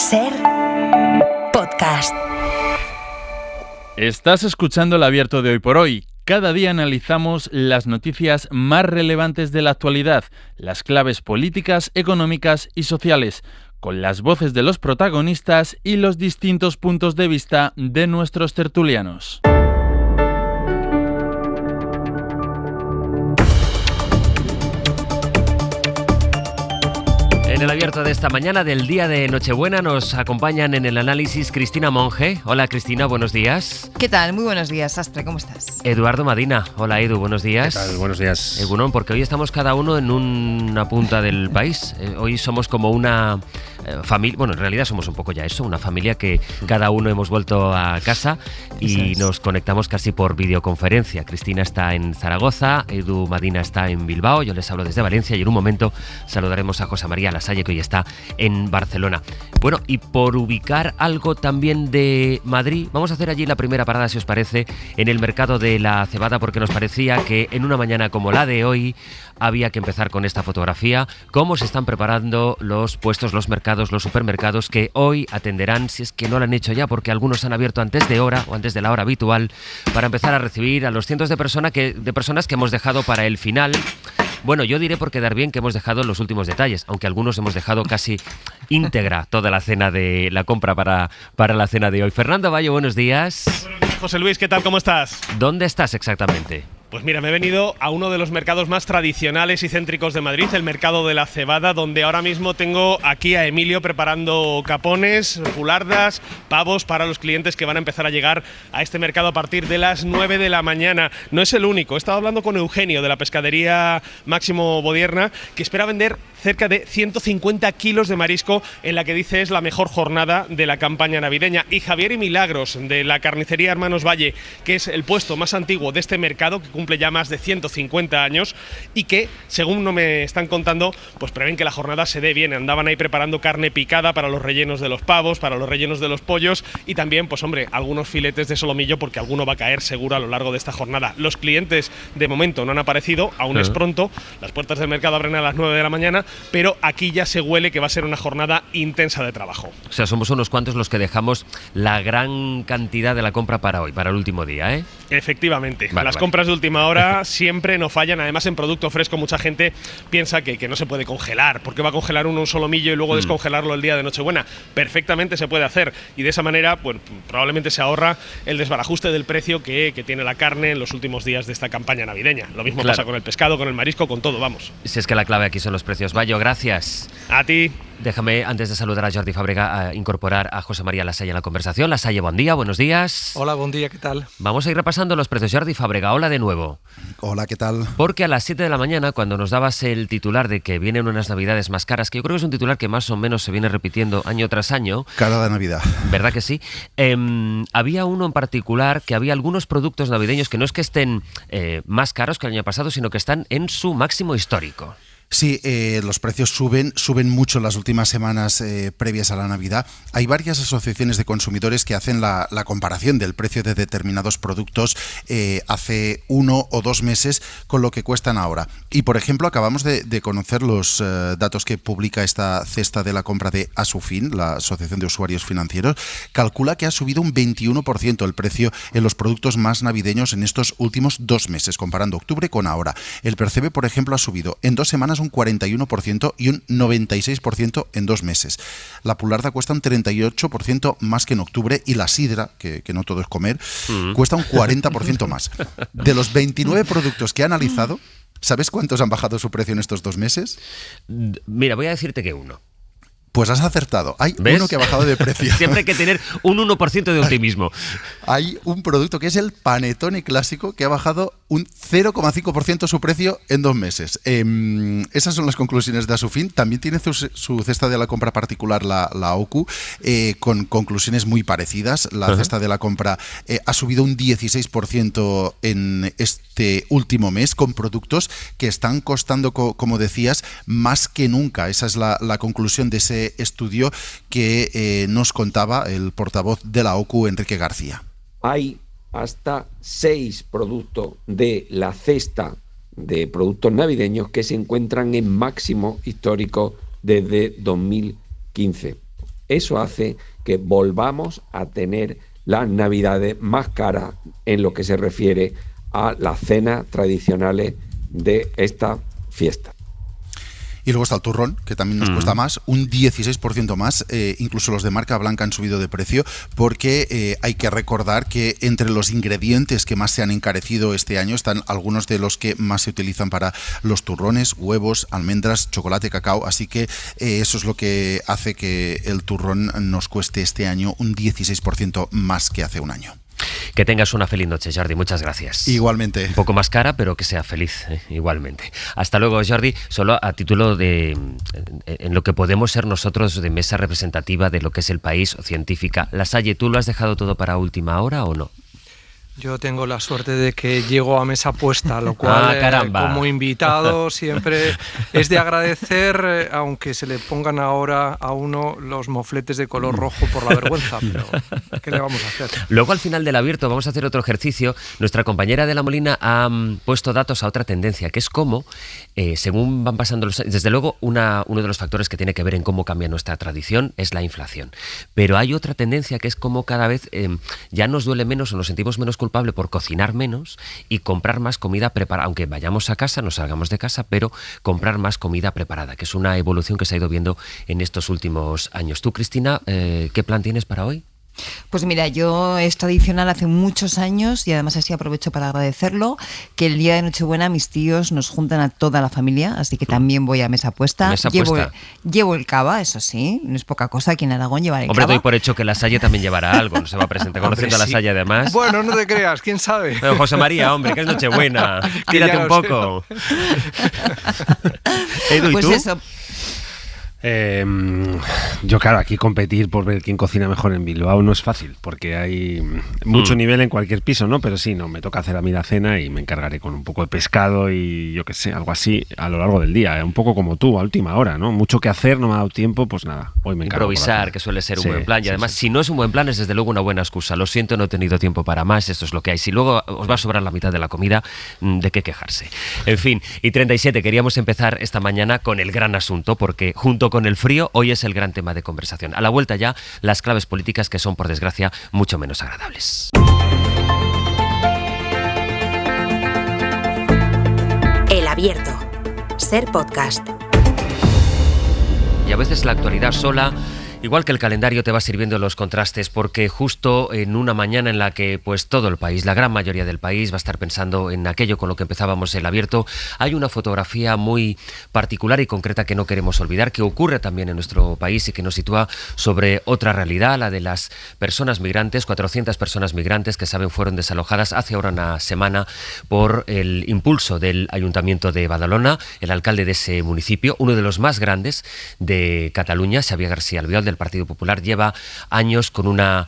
SER Podcast. Estás escuchando El Abierto de Hoy por Hoy. Cada día analizamos las noticias más relevantes de la actualidad, las claves políticas, económicas y sociales, con las voces de los protagonistas y los distintos puntos de vista de nuestros tertulianos. En el Abierto de esta mañana del día de Nochebuena nos acompañan en el análisis Cristina Monge. Hola Cristina, buenos días. ¿Qué tal? Muy buenos días, Sastre, ¿cómo estás? Eduardo Madina. Hola Edu, buenos días. ¿Qué tal? Buenos días. Egunon, porque hoy estamos cada uno en una punta del país. Hoy somos como una familia, bueno, en realidad somos un poco ya eso, una familia que cada uno hemos vuelto a casa y nos conectamos casi por videoconferencia. Cristina está en Zaragoza, Edu Madina está en Bilbao, yo les hablo desde Valencia y en un momento saludaremos a José María Lasalle, que hoy está en Barcelona. Bueno, y por ubicar algo también de Madrid, vamos a hacer allí la primera parada, si os parece, en el mercado de la cebada, porque nos parecía que en una mañana como la de hoy había que empezar con esta fotografía, cómo se están preparando los puestos, los mercados, los supermercados que hoy atenderán, si es que no lo han hecho ya, porque algunos han abierto antes de hora o antes de la hora habitual, para empezar a recibir a los cientos de personas que hemos dejado para el final. Bueno, yo diré por quedar bien que hemos dejado los últimos detalles, aunque algunos hemos dejado casi íntegra toda la cena de la compra para la cena de hoy. Fernando Bayo, buenos días. Buenos días, José Luis, ¿qué tal? ¿Cómo estás? ¿Dónde estás exactamente? Pues mira, me he venido a uno de los mercados más tradicionales y céntricos de Madrid, el mercado de la cebada, donde ahora mismo tengo aquí a Emilio preparando capones, pulardas, pavos para los clientes que van a empezar a llegar a este mercado a partir de las 9 de la mañana. No es el único, he estado hablando con Eugenio de la pescadería Máximo Bodierna, que espera vender cerca de 150 kilos de marisco en la que dice es la mejor jornada de la campaña navideña. Y Javier y Milagros de la carnicería Hermanos Valle, que es el puesto más antiguo de este mercado, que cumple ya más de 150 años y que, según no me están contando, pues prevén que la jornada se dé bien. Andaban ahí preparando carne picada para los rellenos de los pavos, para los rellenos de los pollos y también, pues hombre, algunos filetes de solomillo, porque alguno va a caer seguro a lo largo de esta jornada. Los clientes de momento no han aparecido, aún es pronto, las puertas del mercado abren a las 9 de la mañana, pero aquí ya se huele que va a ser una jornada intensa de trabajo. O sea, somos unos cuantos los que dejamos la gran cantidad de la compra para hoy, para el último día, ¿eh? Efectivamente, las compras de última hora siempre no fallan. Además, en producto fresco mucha gente piensa que no se puede congelar. ¿Por qué va a congelar uno un solomillo y luego descongelarlo el día de Nochebuena? Perfectamente se puede hacer y de esa manera pues, probablemente se ahorra el desbarajuste del precio que tiene la carne en los últimos días de esta campaña navideña. Lo mismo pasa con el pescado, con el marisco, con todo, vamos. Si es que la clave aquí son los precios. Bayo, gracias. A ti. Déjame, antes de saludar a Jordi Fàbrega, a incorporar a José María Lasalle en la conversación. Lasalle, buen día, buenos días. Hola, buen día, ¿qué tal? Vamos a ir repasando los precios. Jordi Fàbrega, hola de nuevo. Hola, ¿qué tal? Porque a las 7 de la mañana, cuando nos dabas el titular de que vienen unas navidades más caras, que yo creo que es un titular que más o menos se viene repitiendo año tras año. Cada Navidad. ¿Verdad que sí? Había uno en particular que había algunos productos navideños que no es que estén más caros que el año pasado, sino que están en su máximo histórico. Sí, los precios suben mucho en las últimas semanas previas a la Navidad. Hay varias asociaciones de consumidores que hacen la comparación del precio de determinados productos hace 1 o 2 meses con lo que cuestan ahora. Y, por ejemplo, acabamos de conocer los datos que publica esta cesta de la compra de Asufin, la Asociación de Usuarios Financieros. Calcula que ha subido un 21% el precio en los productos más navideños en estos últimos 2 meses, comparando octubre con ahora. El Percebe, por ejemplo, ha subido en 2 semanas un 41% y un 96% en 2 meses. La pularda cuesta un 38% más que en octubre y la sidra, que no todo es comer, cuesta un 40% más. De los 29 productos que he analizado, ¿sabes cuántos han bajado su precio en estos 2 meses? Mira, voy a decirte que uno. Pues has acertado. Hay ¿Ves? uno que ha bajado de precio. Siempre hay que tener un 1% de optimismo. Hay un producto que es el Panettone clásico que ha bajado un 0,5% su precio en 2 meses. Esas son las conclusiones de Asufin. También tiene su cesta de la compra particular, la OCU, con conclusiones muy parecidas. La cesta de la compra ha subido un 16% en este último mes, con productos que están costando, como decías, más que nunca. Esa es la conclusión de ese estudio que nos contaba el portavoz de la OCU, Enrique García. Hay hasta 6 productos de la cesta de productos navideños que se encuentran en máximo histórico desde 2015. Eso hace que volvamos a tener las Navidades más caras en lo que se refiere a las cenas tradicionales de esta fiesta. Y luego está el turrón, que también nos cuesta más, un 16% más. Incluso los de marca blanca han subido de precio, porque hay que recordar que entre los ingredientes que más se han encarecido este año están algunos de los que más se utilizan para los turrones: huevos, almendras, chocolate, cacao. Así que eso es lo que hace que el turrón nos cueste este año un 16% más que hace un año. Que tengas una feliz noche, Jordi. Muchas gracias. Igualmente. Un poco más cara, pero que sea feliz, igualmente. Hasta luego, Jordi. Solo a título de en lo que podemos ser nosotros de mesa representativa de lo que es el país o científica. La Salle, ¿tú lo has dejado todo para última hora o no? Yo tengo la suerte de que llego a mesa puesta, lo cual como invitado siempre es de agradecer, aunque se le pongan ahora a uno los mofletes de color rojo por la vergüenza, pero ¿qué le vamos a hacer? Luego al final del abierto vamos a hacer otro ejercicio. Nuestra compañera de La Molina ha puesto datos a otra tendencia, que es cómo, según van pasando los años, desde luego uno de los factores que tiene que ver en cómo cambia nuestra tradición es la inflación. Pero hay otra tendencia que es cómo cada vez ya nos duele menos o nos sentimos menos culpables por cocinar menos y comprar más comida preparada, aunque vayamos a casa, no salgamos de casa, pero comprar más comida preparada, que es una evolución que se ha ido viendo en estos últimos años. Tú, Cristina, ¿qué plan tienes para hoy? Pues mira, yo es tradicional hace muchos años, y además así aprovecho para agradecerlo, que el día de Nochebuena mis tíos nos juntan a toda la familia, así que también voy a mesa puesta. Llevo el cava, eso sí, no es poca cosa, aquí en Aragón llevar el cava. Hombre, doy por hecho que la Salle también llevará algo, no se va a presentar conociendo a la Salle además. Bueno, no te creas, quién sabe. Pero José María, hombre, que es Nochebuena, tírate un poco. Edu, ¿y pues tú? Eso. Yo, claro, aquí competir por ver quién cocina mejor en Bilbao no es fácil, porque hay mucho nivel en cualquier piso, ¿no? Pero sí, no, me toca hacer a mí la cena y me encargaré con un poco de pescado y yo qué sé, algo así a lo largo del día, un poco como tú, a última hora, ¿no? Mucho que hacer, no me ha dado tiempo, pues nada, hoy me encargo. Improvisar, que suele ser un buen plan, y además, si no es un buen plan, es desde luego una buena excusa. Lo siento, no he tenido tiempo para más, esto es lo que hay. Si luego os va a sobrar la mitad de la comida, ¿de qué quejarse? En fin, y 37, queríamos empezar esta mañana con el gran asunto, porque junto con el frío, hoy es el gran tema de conversación. A la vuelta ya, las claves políticas que son, por desgracia, mucho menos agradables. El Abierto. Ser podcast. Y a veces la actualidad sola, igual que el calendario, te va sirviendo los contrastes, porque justo en una mañana en la que pues todo el país, la gran mayoría del país, va a estar pensando en aquello con lo que empezábamos el abierto, hay una fotografía muy particular y concreta que no queremos olvidar, que ocurre también en nuestro país y que nos sitúa sobre otra realidad, la de las personas migrantes, 400 personas migrantes que saben fueron desalojadas hace ahora una semana por el impulso del Ayuntamiento de Badalona, el alcalde de ese municipio, uno de los más grandes de Cataluña, Xavier García Albiol, del Partido Popular, lleva años con una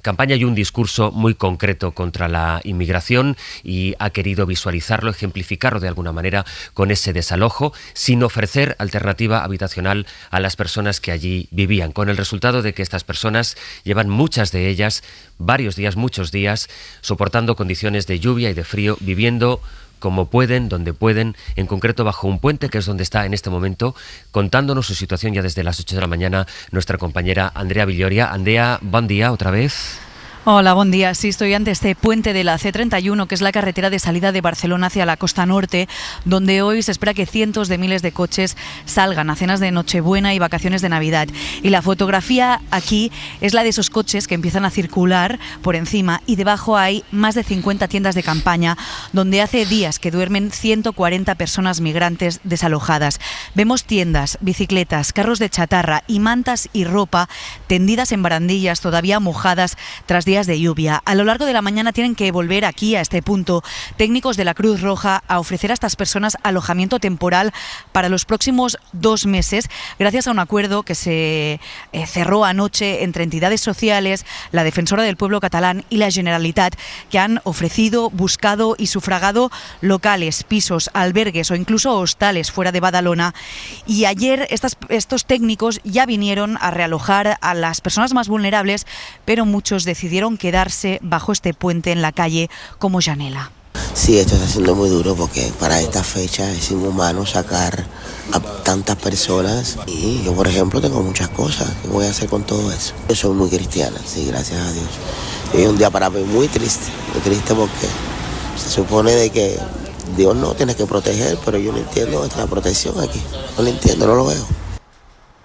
campaña y un discurso muy concreto contra la inmigración y ha querido visualizarlo, ejemplificarlo de alguna manera con ese desalojo, sin ofrecer alternativa habitacional a las personas que allí vivían, con el resultado de que estas personas llevan, muchas de ellas, varios días, muchos días, soportando condiciones de lluvia y de frío, viviendo como pueden, donde pueden, en concreto bajo un puente, que es donde está en este momento, contándonos su situación ya desde las 8 de la mañana, nuestra compañera Andrea Villoria. Andrea, buen día otra vez. Hola, buen día. Sí, estoy ante este puente de la C31, que es la carretera de salida de Barcelona hacia la costa norte, donde hoy se espera que cientos de miles de coches salgan a cenas de Nochebuena y vacaciones de Navidad. Y la fotografía aquí es la de esos coches que empiezan a circular por encima, y debajo hay más de 50 tiendas de campaña, donde hace días que duermen 140 personas migrantes desalojadas. Vemos tiendas, bicicletas, carros de chatarra y mantas y ropa tendidas en barandillas todavía mojadas tras días de lluvia. A lo largo de la mañana tienen que volver aquí, a este punto, técnicos de la Cruz Roja a ofrecer a estas personas alojamiento temporal para los próximos 2 meses, gracias a un acuerdo que se cerró anoche entre entidades sociales, la Defensora del Pueblo catalán y la Generalitat, que han ofrecido, buscado y sufragado locales, pisos, albergues o incluso hostales fuera de Badalona. Y ayer estos técnicos ya vinieron a realojar a las personas más vulnerables, pero muchos decidieron quedarse bajo este puente en la calle, como Janela. Sí, esto está siendo muy duro porque para esta fecha es inhumano sacar a tantas personas y yo, por ejemplo, tengo muchas cosas. ¿Qué voy a hacer con todo eso? Yo soy muy cristiana, sí, gracias a Dios. Y es un día para mí muy triste porque se supone de que Dios no tiene que proteger, pero yo no entiendo esta protección aquí. No lo entiendo, no lo veo.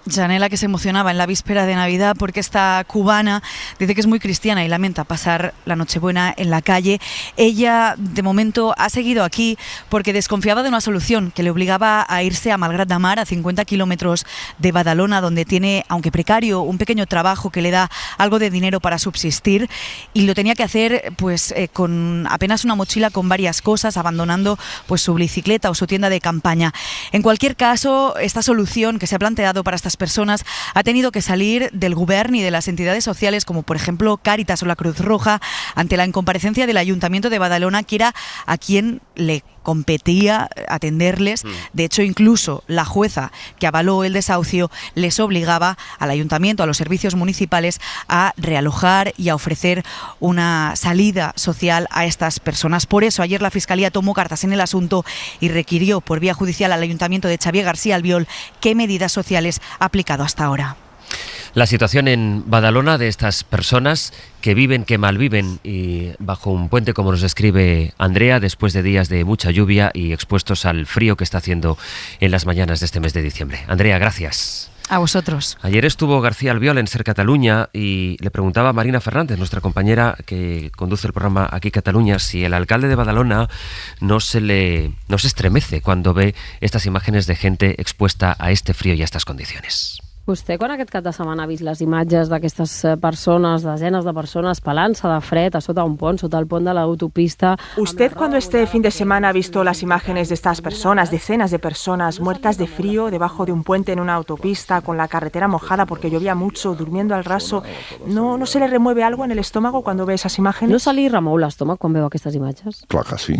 Janela, que se emocionaba en la víspera de Navidad porque esta cubana dice que es muy cristiana y lamenta pasar la Nochebuena en la calle. Ella, de momento, ha seguido aquí porque desconfiaba de una solución que le obligaba a irse a Malgrat de Mar, a 50 kilómetros de Badalona, donde tiene, aunque precario, un pequeño trabajo que le da algo de dinero para subsistir, y lo tenía que hacer pues con apenas una mochila con varias cosas, abandonando pues su bicicleta o su tienda de campaña. En cualquier caso, esta solución que se ha planteado para estas personas ha tenido que salir del Govern y de las entidades sociales, como por ejemplo Cáritas o la Cruz Roja, ante la incomparecencia del Ayuntamiento de Badalona, que era a quien le competía atenderles. De hecho, incluso la jueza que avaló el desahucio les obligaba al ayuntamiento, a los servicios municipales, a realojar y a ofrecer una salida social a estas personas. Por eso, ayer la Fiscalía tomó cartas en el asunto y requirió por vía judicial al ayuntamiento de Xavier García Albiol qué medidas sociales ha aplicado hasta ahora. La situación en Badalona de estas personas que viven, que malviven y bajo un puente, como nos describe Andrea, después de días de mucha lluvia y expuestos al frío que está haciendo en las mañanas de este mes de diciembre. Andrea, gracias. A vosotros. Ayer estuvo García Albiol en Ser Cataluña y le preguntaba a Marina Fernández, nuestra compañera que conduce el programa Aquí Cataluña, si el alcalde de Badalona no se estremece cuando ve estas imágenes de gente expuesta a este frío y a estas condiciones. Vostè, quan aquest cap de setmana ha vist les imatges d'aquestes persones, desenes de persones pelant-se de fred a sota un pont, sota el pont de la autopista... ¿Usted cuando este fin de semana ha visto las imágenes de estas personas, decenas de personas muertas de frío debajo de un puente en una autopista, con la carretera mojada porque llovía mucho, durmiendo al raso, ¿no se le remueve algo en el estómago cuando ve esas imágenes? No se li remou l'estómac quan veu aquestes imatges? Clar que sí.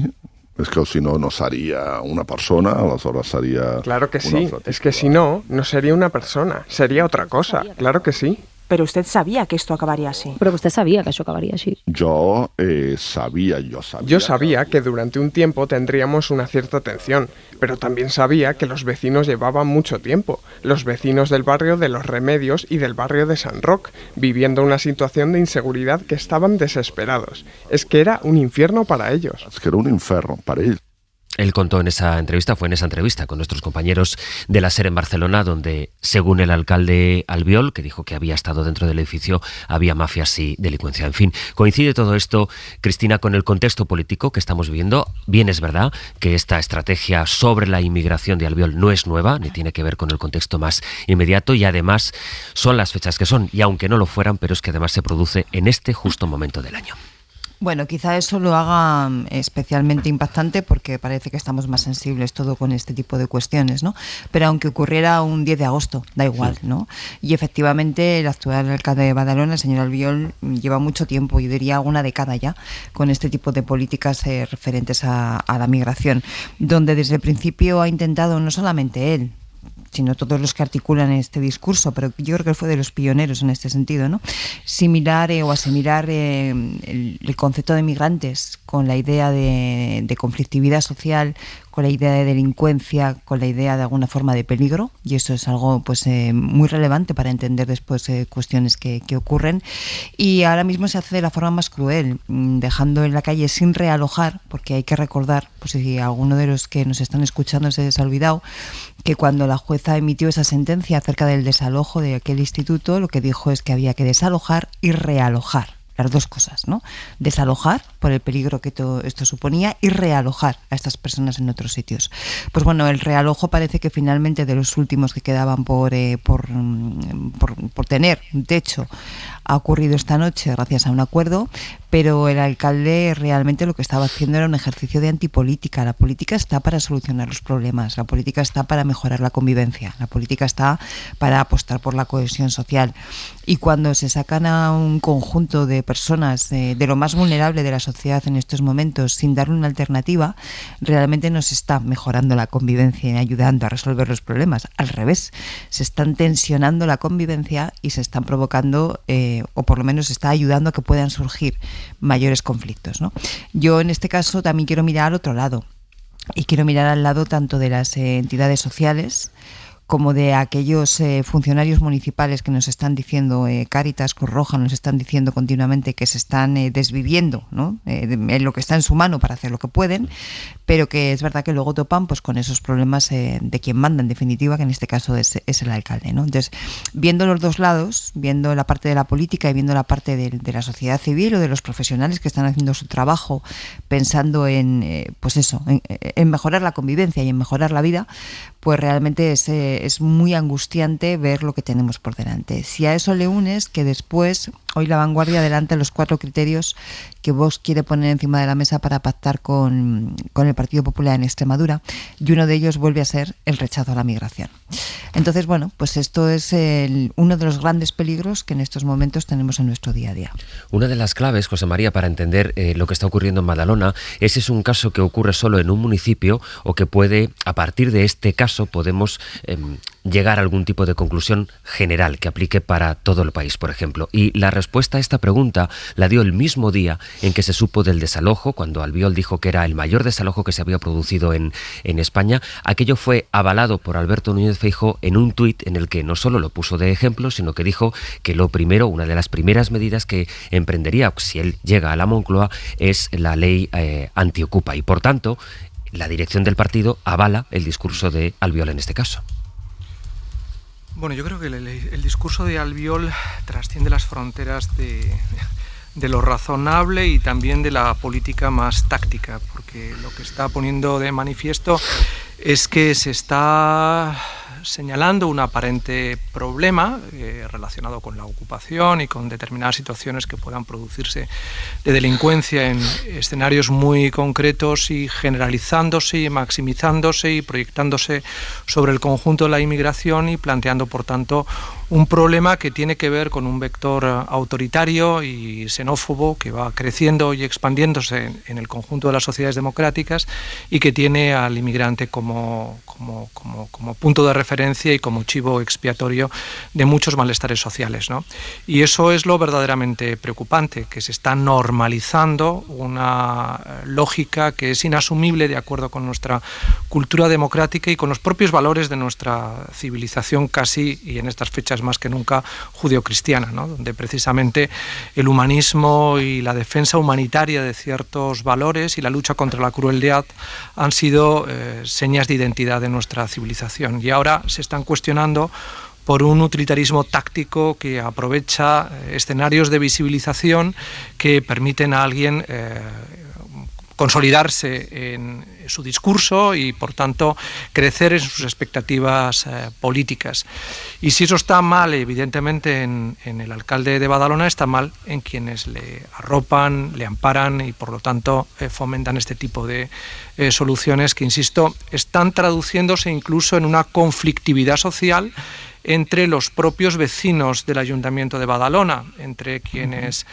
Es que si no, no sería una persona, aleshores sería... Claro que sí, es que si no, no sería una persona, sería otra cosa, claro que sí. Pero usted sabía que esto acabaría así. Pero usted sabía que això acabaria així. Yo sabía que durante un tiempo tendríamos una cierta tensión, pero también sabía que los vecinos llevaban mucho tiempo, los vecinos del barrio de Los Remedios y del barrio de San Roc, viviendo una situación de inseguridad que estaban desesperados. Es que era un infierno para ellos. Es que era un infierno para ellos. Él contó en esa entrevista con nuestros compañeros de la SER en Barcelona, donde, según el alcalde Albiol, que dijo que había estado dentro del edificio, había mafias y delincuencia. En fin, coincide todo esto, Cristina, con el contexto político que estamos viviendo. Bien es verdad que esta estrategia sobre la inmigración de Albiol no es nueva, ni tiene que ver con el contexto más inmediato, y además son las fechas que son, y aunque no lo fueran, pero es que además se produce en este justo momento del año. Bueno, quizá eso lo haga especialmente impactante porque parece que estamos más sensibles todo con este tipo de cuestiones, ¿no? Pero aunque ocurriera un 10 de agosto, da igual, ¿no? Y efectivamente el actual alcalde de Badalona, el señor Albiol, lleva mucho tiempo, yo diría una década ya, con este tipo de políticas referentes a la migración, donde desde el principio ha intentado, no solamente él, sino todos los que articulan este discurso, pero yo creo que fue de los pioneros en este sentido, ¿no? Similar o asimilar el concepto de migrantes con la idea de conflictividad social, con la idea de delincuencia, con la idea de alguna forma de peligro, y eso es algo pues muy relevante para entender después cuestiones que ocurren, y ahora mismo se hace de la forma más cruel, dejando en la calle sin realojar, porque hay que recordar, pues si alguno de los que nos están escuchando se les ha olvidado, que cuando la jueza emitió esa sentencia acerca del desalojo de aquel instituto, lo que dijo es que había que desalojar y realojar. Las dos cosas, ¿no? Desalojar por el peligro que todo esto suponía y realojar a estas personas en otros sitios. Pues bueno, el realojo parece que finalmente de los últimos que quedaban por tener un techo ha ocurrido esta noche gracias a un acuerdo, pero el alcalde realmente lo que estaba haciendo era un ejercicio de antipolítica. La política está para solucionar los problemas, la política está para mejorar la convivencia, la política está para apostar por la cohesión social. Y cuando se sacan a un conjunto de personas de lo más vulnerable de la sociedad en estos momentos sin darle una alternativa, realmente no se está mejorando la convivencia y ayudando a resolver los problemas. Al revés, se están tensionando la convivencia y se están provocando o por lo menos está ayudando a que puedan surgir mayores conflictos, ¿no? Yo en este caso también quiero mirar al otro lado, y quiero mirar al lado tanto de las entidades sociales como de aquellos funcionarios municipales que nos están diciendo, Cáritas, Cruz Roja, nos están diciendo continuamente que se están desviviendo, ¿no? En lo que está en su mano para hacer lo que pueden, pero que es verdad que luego topan pues con esos problemas de quien manda, en definitiva, que en este caso es el alcalde, ¿no? Entonces, viendo los dos lados, viendo la parte de la política y viendo la parte de la sociedad civil o de los profesionales que están haciendo su trabajo pensando en, pues eso, en mejorar la convivencia y en mejorar la vida, pues realmente es muy angustiante ver lo que tenemos por delante. Si a eso le unes que después, hoy La Vanguardia adelanta los 4 criterios que Vox quiere poner encima de la mesa para pactar con el Partido Popular en Extremadura, y uno de ellos vuelve a ser el rechazo a la migración. Entonces, bueno, pues esto es uno de los grandes peligros que en estos momentos tenemos en nuestro día a día. Una de las claves, José María, para entender lo que está ocurriendo en Badalona, es un caso que ocurre solo en un municipio o que puede, a partir de este caso, podemos llegar a algún tipo de conclusión general que aplique para todo el país, por ejemplo. Y la respuesta a esta pregunta la dio el mismo día en que se supo del desalojo, cuando Albiol dijo que era el mayor desalojo que se había producido en España. Aquello fue avalado por Alberto Núñez Feijóo en un tuit en el que no solo lo puso de ejemplo, sino que dijo que lo primero, una de las primeras medidas que emprendería si él llega a la Moncloa es la ley antiocupa. Y por tanto, la dirección del partido avala el discurso de Albiol en este caso. Bueno, yo creo que el discurso de Albiol trasciende las fronteras de lo razonable y también de la política más táctica, porque lo que está poniendo de manifiesto es que se está señalando un aparente problema relacionado con la ocupación y con determinadas situaciones que puedan producirse de delincuencia en escenarios muy concretos y generalizándose y maximizándose y proyectándose sobre el conjunto de la inmigración y planteando, por tanto, un problema que tiene que ver con un vector autoritario y xenófobo que va creciendo y expandiéndose en el conjunto de las sociedades democráticas y que tiene al inmigrante como punto de referencia y como chivo expiatorio de muchos malestares sociales, ¿no? Y eso es lo verdaderamente preocupante, que se está normalizando una lógica que es inasumible de acuerdo con nuestra cultura democrática y con los propios valores de nuestra civilización casi, y en estas fechas más que nunca, judeocristiana, ¿no? Donde precisamente el humanismo y la defensa humanitaria de ciertos valores y la lucha contra la crueldad han sido señas de identidad de nuestra civilización, y ahora se están cuestionando por un utilitarismo táctico que aprovecha escenarios de visibilización que permiten a alguien consolidarse en su discurso y, por tanto, crecer en sus expectativas políticas. Y si eso está mal, evidentemente, en el alcalde de Badalona, está mal en quienes le arropan, le amparan y, por lo tanto, fomentan este tipo de soluciones que, insisto, están traduciéndose incluso en una conflictividad social entre los propios vecinos del Ayuntamiento de Badalona, entre quienes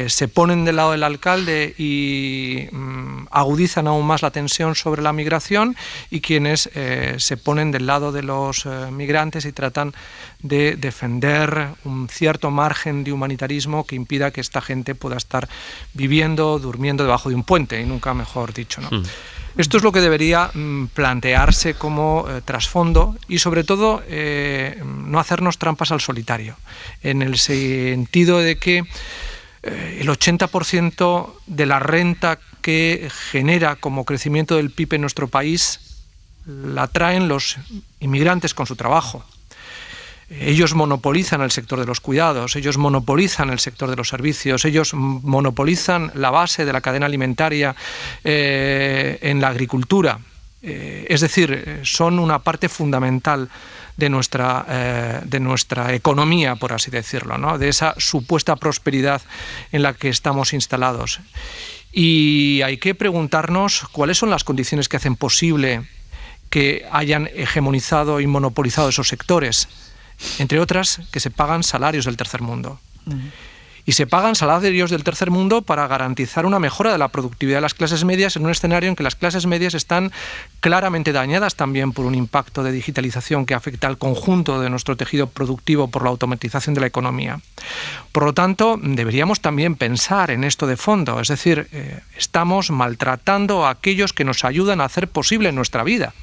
se ponen del lado del alcalde y agudizan aún más la tensión sobre la migración, y quienes se ponen del lado de los migrantes y tratan de defender un cierto margen de humanitarismo que impida que esta gente pueda estar viviendo, durmiendo debajo de un puente, y nunca mejor dicho, ¿no? Esto es lo que debería plantearse como trasfondo y, sobre todo, no hacernos trampas al solitario, en el sentido de que el 80% de la renta que genera como crecimiento del PIB en nuestro país la traen los inmigrantes con su trabajo. Ellos monopolizan el sector de los cuidados, ellos monopolizan el sector de los servicios, ellos monopolizan la base de la cadena alimentaria en la agricultura. Es decir, son una parte fundamental de nuestra economía, por así decirlo, ¿no? De esa supuesta prosperidad en la que estamos instalados. Y hay que preguntarnos cuáles son las condiciones que hacen posible que hayan hegemonizado y monopolizado esos sectores. Entre otras, que se pagan salarios del tercer mundo. y se pagan salarios del tercer mundo para garantizar una mejora de la productividad de las clases medias en un escenario en que las clases medias están claramente dañadas también por un impacto de digitalización que afecta al conjunto de nuestro tejido productivo por la automatización de la economía. Por lo tanto, deberíamos también pensar en esto de fondo, es decir, estamos maltratando a aquellos que nos ayudan a hacer posible nuestra vida,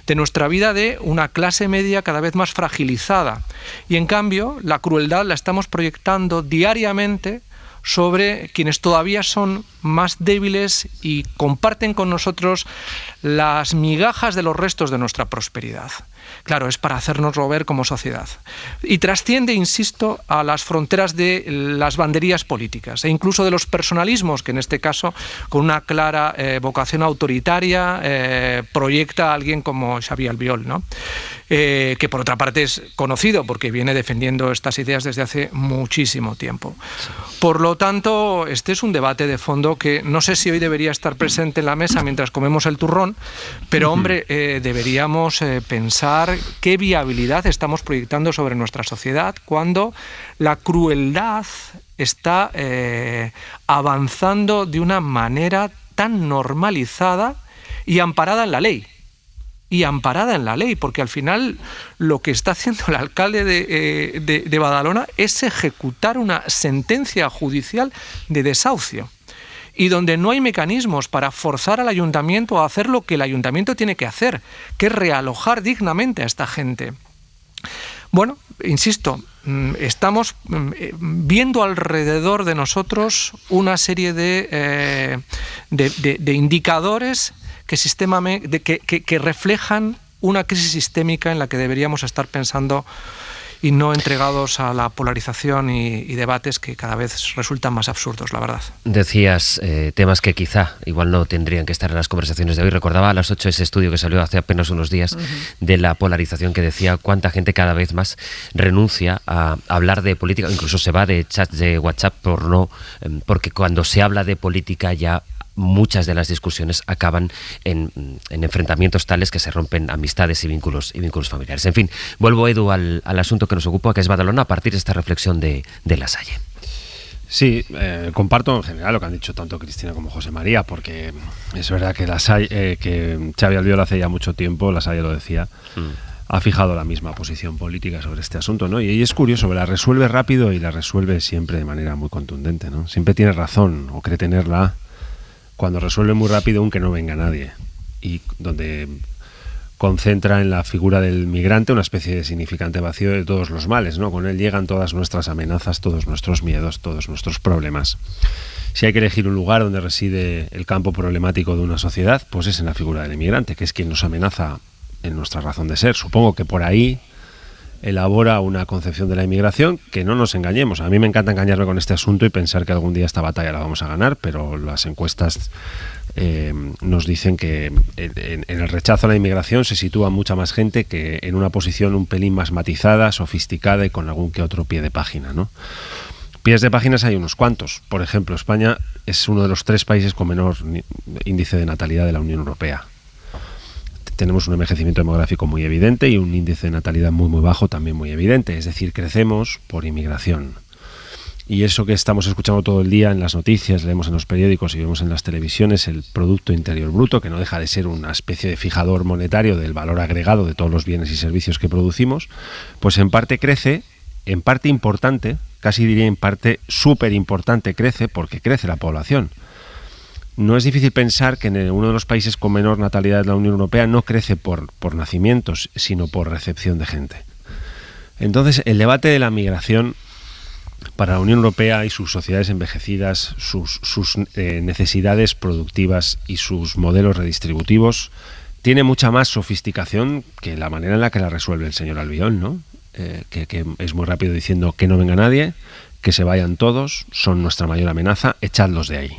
de una clase media cada vez más fragilizada. Y en cambio, la crueldad la estamos proyectando diariamente sobre quienes todavía son más débiles y comparten con nosotros las migajas de los restos de nuestra prosperidad. Claro, es para hacérnoslo ver como sociedad. Y trasciende, insisto, a las fronteras de las banderías políticas e incluso de los personalismos, que en este caso, con una clara vocación autoritaria, proyecta a alguien como Xavier Albiol, ¿no? Que por otra parte es conocido porque viene defendiendo estas ideas desde hace muchísimo tiempo. Por lo tanto, este es un debate de fondo que no sé si hoy debería estar presente en la mesa mientras comemos el turrón, pero hombre, deberíamos pensar qué viabilidad estamos proyectando sobre nuestra sociedad cuando la crueldad está avanzando de una manera tan normalizada y amparada en la ley. Porque al final lo que está haciendo el alcalde de Badalona es ejecutar una sentencia judicial de desahucio, y donde no hay mecanismos para forzar al ayuntamiento a hacer lo que el ayuntamiento tiene que hacer, que es realojar dignamente a esta gente. Bueno, insisto, estamos viendo alrededor de nosotros una serie de indicadores que reflejan una crisis sistémica en la que deberíamos estar pensando y no entregados a la polarización y debates que cada vez resultan más absurdos, la verdad. Decías temas que quizá igual no tendrían que estar en las conversaciones de hoy. Recordaba a las 8 ese estudio que salió hace apenas unos días de la polarización, que decía cuánta gente cada vez más renuncia a hablar de política, incluso se va de chats de WhatsApp porque cuando se habla de política ya muchas de las discusiones acaban en enfrentamientos tales que se rompen amistades y vínculos familiares. En fin, vuelvo, Edu, al asunto que nos ocupa, que es Badalona, a partir de esta reflexión de La Salle. Sí, comparto en general lo que han dicho tanto Cristina como José María, porque es verdad que que Xavier Albiol hace ya mucho tiempo, La Salle lo decía, ha fijado la misma posición política sobre este asunto, ¿no? Y es curioso, la resuelve rápido y la resuelve siempre de manera muy contundente, ¿no? Siempre tiene razón, o cree tenerla, cuando resuelve muy rápido un que no venga nadie, y donde concentra en la figura del migrante una especie de significante vacío de todos los males, ¿no? Con él llegan todas nuestras amenazas, todos nuestros miedos, todos nuestros problemas. Si hay que elegir un lugar donde reside el campo problemático de una sociedad, pues es en la figura del inmigrante, que es quien nos amenaza en nuestra razón de ser. Supongo que por ahí elabora una concepción de la inmigración que, no nos engañemos. A mí me encanta engañarme con este asunto y pensar que algún día esta batalla la vamos a ganar, pero las encuestas nos dicen que en el rechazo a la inmigración se sitúa mucha más gente que en una posición un pelín más matizada, sofisticada y con algún que otro pie de página, ¿no? Pies de páginas hay unos cuantos. Por ejemplo, España es uno de los 3 países con menor índice de natalidad de la Unión Europea. Tenemos un envejecimiento demográfico muy evidente y un índice de natalidad muy muy bajo también muy evidente, es decir, crecemos por inmigración. Y eso que estamos escuchando todo el día en las noticias, leemos en los periódicos y vemos en las televisiones, el Producto Interior Bruto, que no deja de ser una especie de fijador monetario del valor agregado de todos los bienes y servicios que producimos, pues en parte crece, en parte importante, casi diría en parte súper importante crece, porque crece la población. No es difícil pensar que en uno de los países con menor natalidad de la Unión Europea no crece por nacimientos, sino por recepción de gente. Entonces, el debate de la migración para la Unión Europea y sus sociedades envejecidas, sus necesidades productivas y sus modelos redistributivos, tiene mucha más sofisticación que la manera en la que la resuelve el señor Albiol, ¿no? Que es muy rápido diciendo que no venga nadie, que se vayan todos, son nuestra mayor amenaza, echadlos de ahí.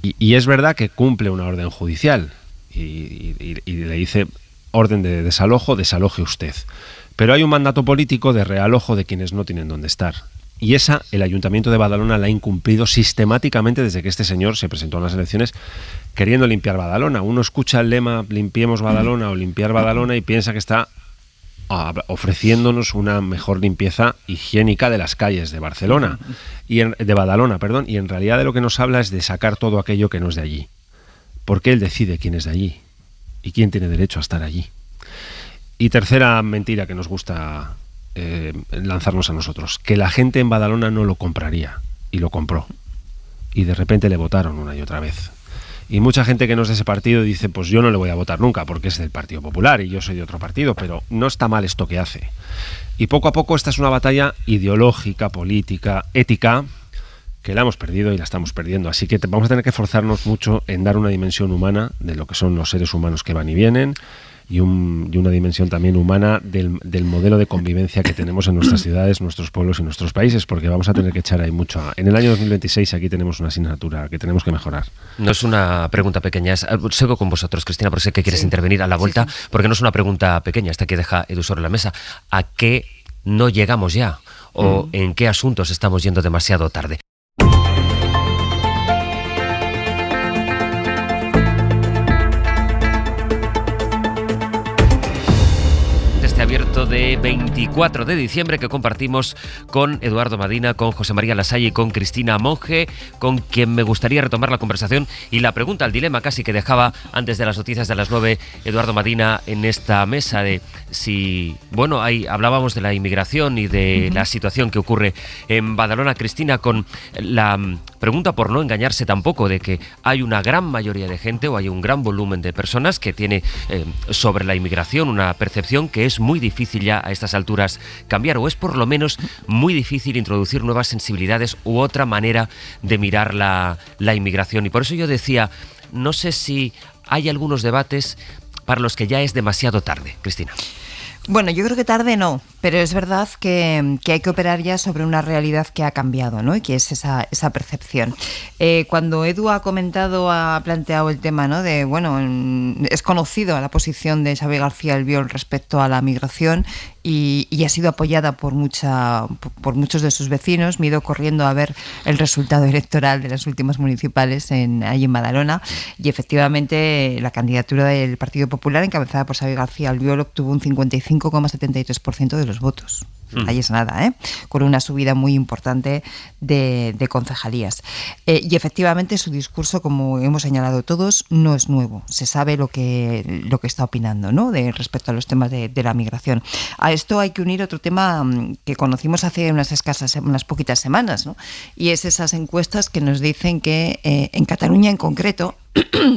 Y es verdad que cumple una orden judicial y le dice orden de desalojo, desaloje usted. Pero hay un mandato político de realojo de quienes no tienen dónde estar. Y esa el Ayuntamiento de Badalona la ha incumplido sistemáticamente desde que este señor se presentó en las elecciones queriendo limpiar Badalona. Uno escucha el lema limpiemos Badalona o limpiar Badalona y piensa que está ofreciéndonos una mejor limpieza higiénica de las calles de Barcelona de Badalona, perdón, y en realidad de lo que nos habla es de sacar todo aquello que no es de allí, porque él decide quién es de allí y quién tiene derecho a estar allí. Y tercera mentira que nos gusta lanzarnos a nosotros, que la gente en Badalona no lo compraría, y lo compró, y de repente le votaron una y otra vez. Y mucha gente que no es de ese partido dice, pues yo no le voy a votar nunca porque es del Partido Popular y yo soy de otro partido, pero no está mal esto que hace. Y poco a poco esta es una batalla ideológica, política, ética, que la hemos perdido y la estamos perdiendo. Así que vamos a tener que esforzarnos mucho en dar una dimensión humana de lo que son los seres humanos que van y vienen, y una dimensión también humana del modelo de convivencia que tenemos en nuestras ciudades, nuestros pueblos y nuestros países, porque vamos a tener que echar ahí mucho. En el año 2026 aquí tenemos una asignatura que tenemos que mejorar. No es una pregunta pequeña, sigo con vosotros, Cristina, porque sé que quieres intervenir a la vuelta, porque no es una pregunta pequeña, esta que deja Edu sobre la mesa. ¿A qué no llegamos ya? ¿O en qué asuntos estamos yendo demasiado tarde? Abierto de 24 de diciembre que compartimos con Eduardo Madina, con José María Lasalle y con Cristina Monge, con quien me gustaría retomar la conversación y la pregunta, el dilema casi que dejaba antes de las noticias de las 9 Eduardo Madina en esta mesa de si, bueno, ahí hablábamos de la inmigración y de la situación que ocurre en Badalona, Cristina, con la pregunta, por no engañarse tampoco, de que hay una gran mayoría de gente o hay un gran volumen de personas que tiene sobre la inmigración una percepción que es muy difícil ya a estas alturas cambiar, o es por lo menos muy difícil introducir nuevas sensibilidades u otra manera de mirar la inmigración. Y por eso yo decía, no sé si hay algunos debates para los que ya es demasiado tarde. Cristina. Bueno, yo creo que tarde no, pero es verdad que hay que operar ya sobre una realidad que ha cambiado, ¿no? Y que es esa percepción. Cuando Edu ha planteado el tema, ¿no? De, bueno, es conocido la posición de Xabi García Albiol respecto a la migración y ha sido apoyada por muchos de sus vecinos. Me he ido corriendo a ver el resultado electoral de las últimas municipales allí en Badalona, y efectivamente la candidatura del Partido Popular, encabezada por Xabi García Albiol, obtuvo un 55,73% de los votos. Ahí es nada, con una subida muy importante de concejalías. Y efectivamente su discurso, como hemos señalado todos, no es nuevo. Se sabe lo que está opinando, ¿no? Respecto a los temas de la migración. A esto hay que unir otro tema que conocimos hace unas poquitas semanas, ¿no? Y es esas encuestas que nos dicen que en Cataluña en concreto,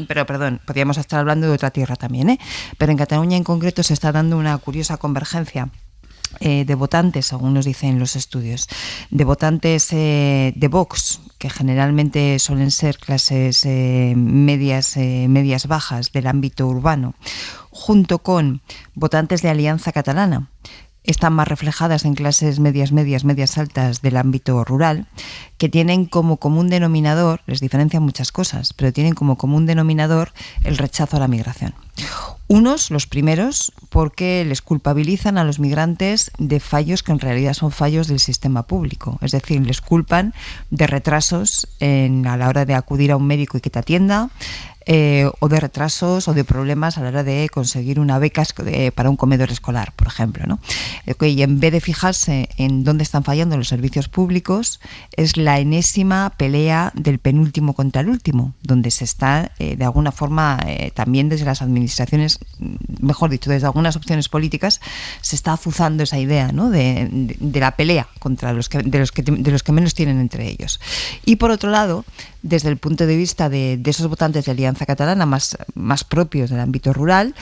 pero perdón, podríamos estar hablando de otra tierra también, pero en Cataluña en concreto se está dando una curiosa convergencia de votantes, según nos dicen los estudios, de votantes de Vox, que generalmente suelen ser clases medias bajas del ámbito urbano, junto con votantes de Alianza Catalana. Están más reflejadas en clases medias altas del ámbito rural, que tienen como común denominador, les diferencian muchas cosas, pero tienen como común denominador el rechazo a la migración. Unos, los primeros, porque les culpabilizan a los migrantes de fallos que en realidad son fallos del sistema público. Es decir, les culpan de retrasos a la hora de acudir a un médico y que te atienda, o de retrasos o de problemas a la hora de conseguir una beca para un comedor escolar, por ejemplo, ¿no? Y en vez de fijarse en dónde están fallando los servicios públicos, es la enésima pelea del penúltimo contra el último, donde se está, de alguna forma, también desde las administraciones, mejor dicho, desde algunas opciones políticas, se está azuzando esa idea, ¿no? de la pelea contra de los que menos tienen entre ellos. Y por otro lado, desde el punto de vista de esos votantes de Alianza Catalana más propios del ámbito rural,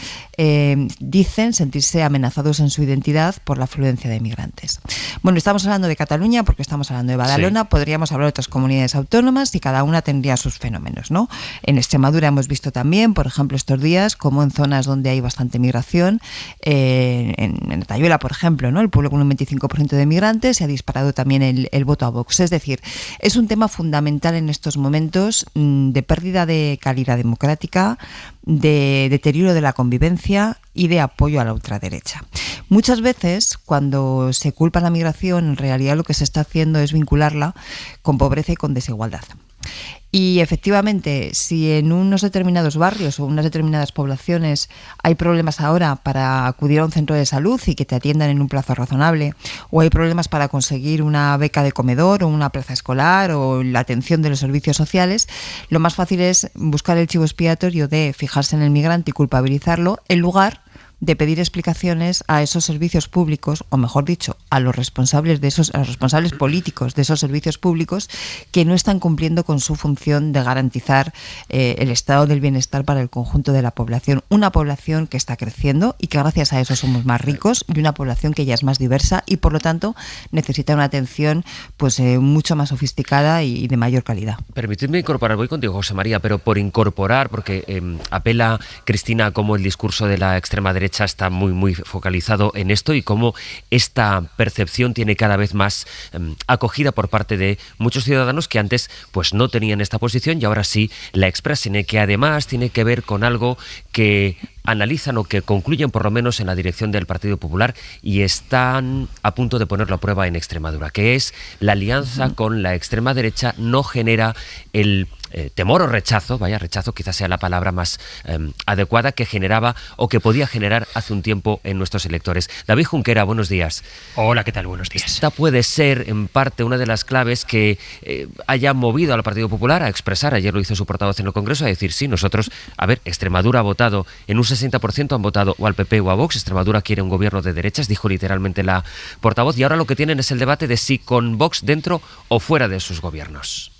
dicen sentirse amenazados en su identidad por la afluencia de migrantes. Bueno, estamos hablando de Cataluña porque estamos hablando de Badalona, sí. Podríamos hablar de otras comunidades autónomas y cada una tendría sus fenómenos, ¿no? En Extremadura hemos visto también, por ejemplo, estos días, como en zonas donde hay bastante migración, en Tayuela, por ejemplo, ¿no? El pueblo con un 25% de migrantes, se ha disparado también el voto a Vox. Es decir, es un tema fundamental en estos momentos de pérdida de calidad democrática, de deterioro de la convivencia y de apoyo a la ultraderecha. Muchas veces, cuando se culpa la migración, en realidad lo que se está haciendo es vincularla con pobreza y con desigualdad. Y efectivamente, si en unos determinados barrios o unas determinadas poblaciones hay problemas ahora para acudir a un centro de salud y que te atiendan en un plazo razonable, o hay problemas para conseguir una beca de comedor o una plaza escolar o la atención de los servicios sociales, lo más fácil es buscar el chivo expiatorio de fijarse en el migrante y culpabilizarlo, en lugar de pedir explicaciones a esos servicios públicos, o mejor dicho, a los responsables políticos de esos servicios públicos que no están cumpliendo con su función de garantizar el estado del bienestar para el conjunto de la población. Una población que está creciendo y que gracias a eso somos más ricos, y una población que ya es más diversa y por lo tanto necesita una atención pues mucho más sofisticada y de mayor calidad. Permitidme incorporar, voy contigo, José María, pero por incorporar, porque apela Cristina como el discurso de la extrema derecha está muy focalizado en esto y cómo esta percepción tiene cada vez más acogida por parte de muchos ciudadanos que antes pues no tenían esta posición y ahora sí la expresan, y que además tiene que ver con algo que analizan o que concluyen por lo menos en la dirección del Partido Popular y están a punto de ponerlo a prueba en Extremadura, que es la alianza con la extrema derecha no genera el temor o rechazo, rechazo quizás sea la palabra más adecuada, que generaba o que podía generar hace un tiempo en nuestros electores. David Junquera, buenos días. Hola, ¿qué tal? Buenos días. Esta puede ser en parte una de las claves que haya movido al Partido Popular a expresar, ayer lo hizo su portavoz en el Congreso, a decir sí, nosotros, Extremadura ha votado, en un 60% han votado o al PP o a Vox, Extremadura quiere un gobierno de derechas, dijo literalmente la portavoz, y ahora lo que tienen es el debate de si con Vox dentro o fuera de sus gobiernos.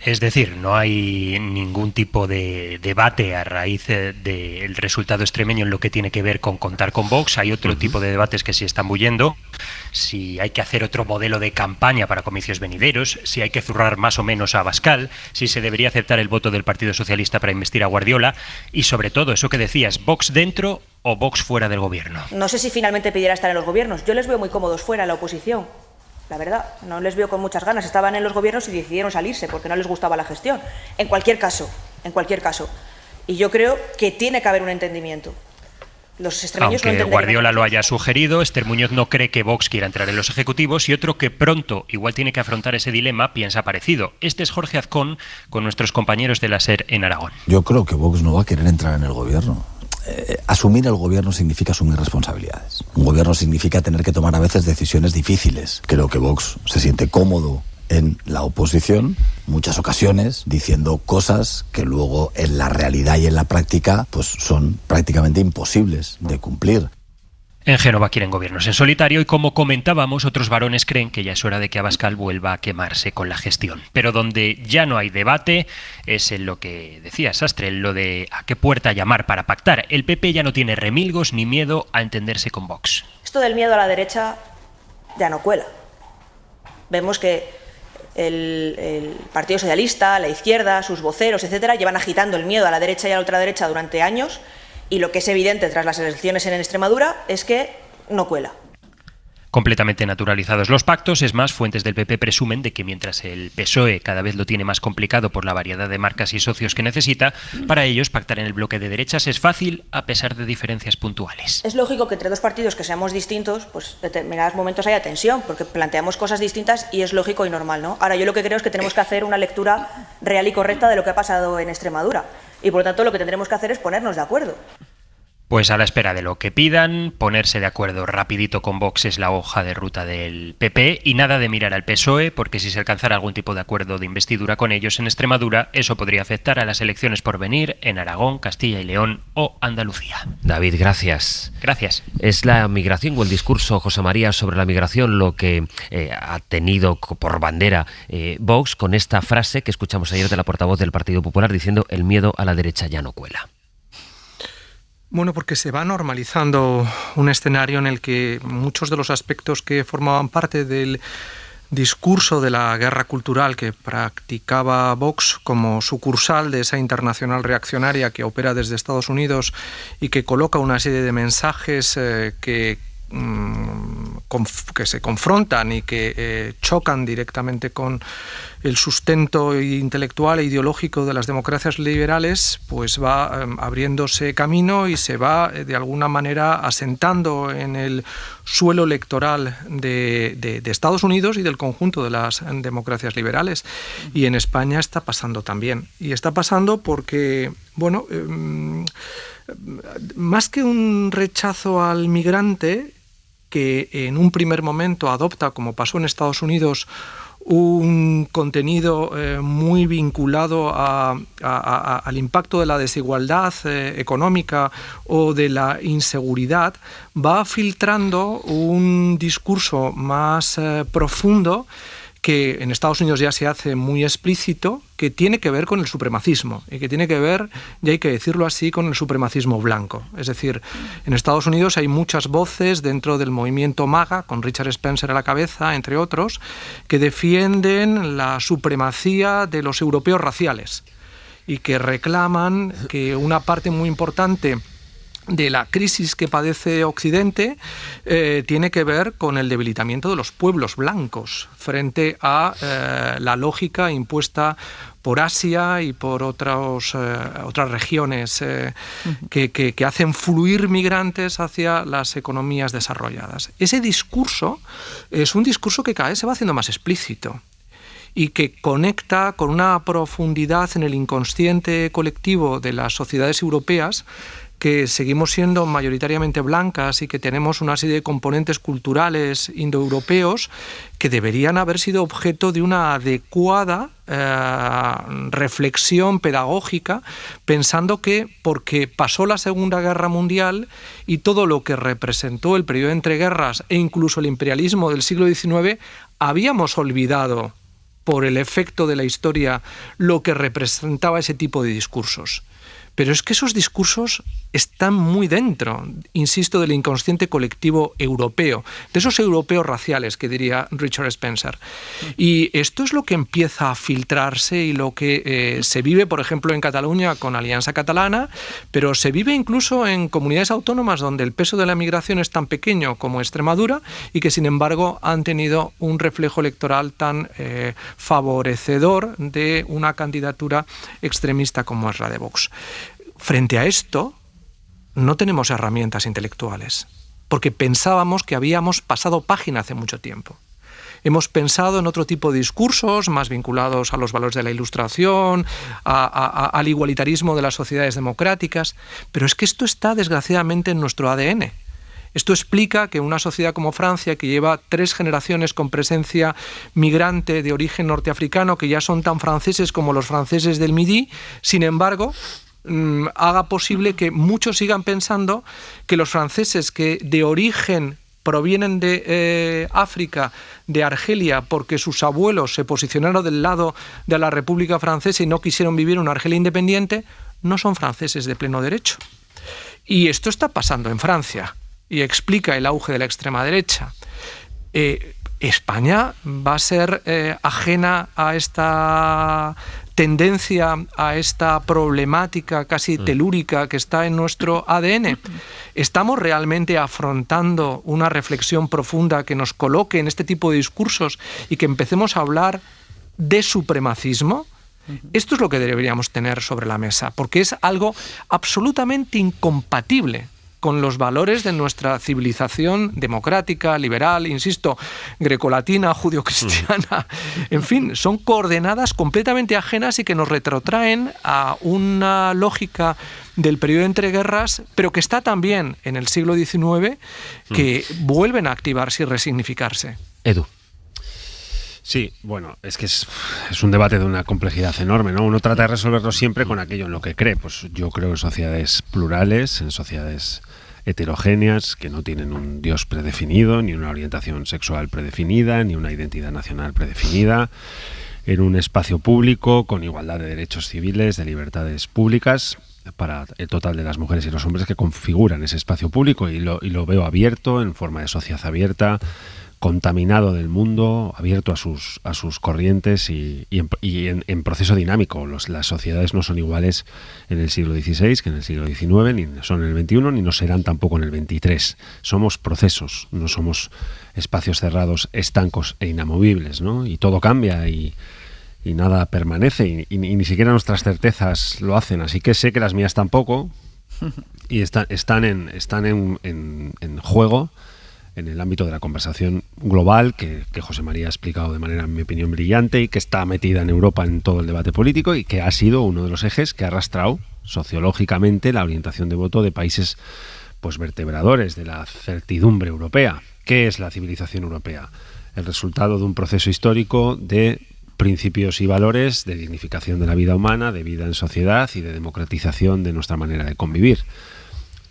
Es decir, no hay ningún tipo de debate a raíz del resultado extremeño en lo que tiene que ver con contar con Vox. Hay otro tipo de debates que se están bullendo. Si hay que hacer otro modelo de campaña para comicios venideros, si hay que zurrar más o menos a Abascal, si se debería aceptar el voto del Partido Socialista para investir a Guardiola y sobre todo eso que decías, Vox dentro o Vox fuera del gobierno. No sé si finalmente pidiera estar en los gobiernos. Yo les veo muy cómodos fuera, en la oposición. La verdad, no les veo con muchas ganas. Estaban en los gobiernos y decidieron salirse porque no les gustaba la gestión. En cualquier caso. Y yo creo que tiene que haber un entendimiento. Los extremeños aunque Guardiola lo haya sugerido, Esther Muñoz no cree que Vox quiera entrar en los ejecutivos, y otro que pronto igual tiene que afrontar ese dilema piensa parecido. Este es Jorge Azcón con nuestros compañeros de la SER en Aragón. Yo creo que Vox no va a querer entrar en el gobierno. Asumir el gobierno significa asumir responsabilidades. Un gobierno significa tener que tomar a veces decisiones difíciles. Creo que Vox se siente cómodo en la oposición, muchas ocasiones, diciendo cosas que luego en la realidad y en la práctica pues son prácticamente imposibles de cumplir. En Génova quieren gobiernos en solitario y, como comentábamos, otros varones creen que ya es hora de que Abascal vuelva a quemarse con la gestión. Pero donde ya no hay debate es en lo que decía Sastre, en lo de a qué puerta llamar para pactar. El PP ya no tiene remilgos ni miedo a entenderse con Vox. Esto del miedo a la derecha ya no cuela. Vemos que el Partido Socialista, la izquierda, sus voceros, etcétera, llevan agitando el miedo a la derecha y a la ultraderecha durante años. Y lo que es evidente tras las elecciones en Extremadura es que no cuela. Completamente naturalizados los pactos, es más, fuentes del PP presumen de que mientras el PSOE cada vez lo tiene más complicado por la variedad de marcas y socios que necesita, para ellos pactar en el bloque de derechas es fácil a pesar de diferencias puntuales. Es lógico que entre dos partidos que seamos distintos, pues en determinados momentos haya tensión, porque planteamos cosas distintas y es lógico y normal, ¿no? Ahora, yo lo que creo es que tenemos que hacer una lectura real y correcta de lo que ha pasado en Extremadura. Y por lo tanto lo que tendremos que hacer es ponernos de acuerdo. Pues a la espera de lo que pidan, ponerse de acuerdo rapidito con Vox es la hoja de ruta del PP y nada de mirar al PSOE, porque si se alcanzara algún tipo de acuerdo de investidura con ellos en Extremadura, eso podría afectar a las elecciones por venir en Aragón, Castilla y León o Andalucía. David, gracias. Gracias. Es la migración o el discurso, José María, sobre la migración lo que ha tenido por bandera Vox con esta frase que escuchamos ayer de la portavoz del Partido Popular diciendo el miedo a la derecha ya no cuela. Bueno, porque se va normalizando un escenario en el que muchos de los aspectos que formaban parte del discurso de la guerra cultural que practicaba Vox como sucursal de esa internacional reaccionaria que opera desde Estados Unidos y que coloca una serie de mensajes que confrontan y que chocan directamente con el sustento intelectual e ideológico de las democracias liberales, pues va abriéndose camino y se va de alguna manera asentando en el suelo electoral de Estados Unidos y del conjunto de las democracias liberales. Y en España está pasando también. Y está pasando porque, bueno, más que un rechazo al migrante, que en un primer momento adopta, como pasó en Estados Unidos, un contenido muy vinculado al impacto de la desigualdad económica o de la inseguridad, va filtrando un discurso más profundo que en Estados Unidos ya se hace muy explícito, que tiene que ver con el supremacismo y que tiene que ver, y hay que decirlo así, con el supremacismo blanco. Es decir, en Estados Unidos hay muchas voces dentro del movimiento MAGA, con Richard Spencer a la cabeza, entre otros, que defienden la supremacía de los europeos raciales y que reclaman que una parte muy importante de la crisis que padece Occidente tiene que ver con el debilitamiento de los pueblos blancos frente a la lógica impuesta por Asia y por otras regiones que hacen fluir migrantes hacia las economías desarrolladas. Ese discurso es un discurso que cada vez se va haciendo más explícito y que conecta con una profundidad en el inconsciente colectivo de las sociedades europeas, que seguimos siendo mayoritariamente blancas y que tenemos una serie de componentes culturales indoeuropeos que deberían haber sido objeto de una adecuada reflexión pedagógica, pensando que porque pasó la Segunda Guerra Mundial y todo lo que representó el periodo entre guerras e incluso el imperialismo del siglo XIX, habíamos olvidado por el efecto de la historia lo que representaba ese tipo de discursos. Pero es que esos discursos están muy dentro, insisto, del inconsciente colectivo europeo, de esos europeos raciales que diría Richard Spencer. Y esto es lo que empieza a filtrarse y lo que se vive, por ejemplo, en Cataluña con Alianza Catalana, pero se vive incluso en comunidades autónomas donde el peso de la migración es tan pequeño como Extremadura y que, sin embargo, han tenido un reflejo electoral tan favorecedor de una candidatura extremista como es la de Vox. Frente a esto, no tenemos herramientas intelectuales, porque pensábamos que habíamos pasado página hace mucho tiempo. Hemos pensado en otro tipo de discursos más vinculados a los valores de la Ilustración, al igualitarismo de las sociedades democráticas, pero es que esto está desgraciadamente en nuestro ADN. Esto explica que una sociedad como Francia, que lleva 3 generaciones con presencia migrante de origen norteafricano, que ya son tan franceses como los franceses del Midi, sin embargo, haga posible que muchos sigan pensando que los franceses que de origen provienen de África, de Argelia, porque sus abuelos se posicionaron del lado de la República Francesa y no quisieron vivir en una Argelia independiente, no son franceses de pleno derecho. Y esto está pasando en Francia y explica el auge de la extrema derecha. España va a ser ajena a esta tendencia, a esta problemática casi telúrica que está en nuestro ADN. ¿Estamos realmente afrontando una reflexión profunda que nos coloque en este tipo de discursos y que empecemos a hablar de supremacismo? Esto es lo que deberíamos tener sobre la mesa, porque es algo absolutamente incompatible con los valores de nuestra civilización democrática, liberal, insisto, grecolatina, judio-cristiana. En fin, son coordenadas completamente ajenas y que nos retrotraen a una lógica del periodo entre guerras, pero que está también en el siglo XIX, que vuelven a activarse y resignificarse. Edu. Sí, bueno, es que es un debate de una complejidad enorme, ¿no? Uno trata de resolverlo siempre con aquello en lo que cree. Pues yo creo en sociedades plurales, en sociedades heterogéneas, que no tienen un dios predefinido, ni una orientación sexual predefinida, ni una identidad nacional predefinida, en un espacio público con igualdad de derechos civiles, de libertades públicas, para el total de las mujeres y los hombres que configuran ese espacio público, y lo veo abierto, en forma de sociedad abierta, contaminado del mundo, abierto a sus corrientes y en proceso dinámico. Las sociedades no son iguales en el siglo XVI que en el siglo XIX, ni son en el XXI, ni no serán tampoco en el XXIII. Somos procesos, no somos espacios cerrados, estancos e inamovibles, ¿no? Y todo cambia y nada permanece, y ni siquiera nuestras certezas lo hacen. Así que sé que las mías tampoco, y están en juego en el ámbito de la conversación global que José María ha explicado de manera, en mi opinión, brillante, y que está metida en Europa en todo el debate político, y que ha sido uno de los ejes que ha arrastrado sociológicamente la orientación de voto de países pues vertebradores de la certidumbre europea. ¿Qué es la civilización europea? El resultado de un proceso histórico de principios y valores de dignificación de la vida humana, de vida en sociedad y de democratización de nuestra manera de convivir.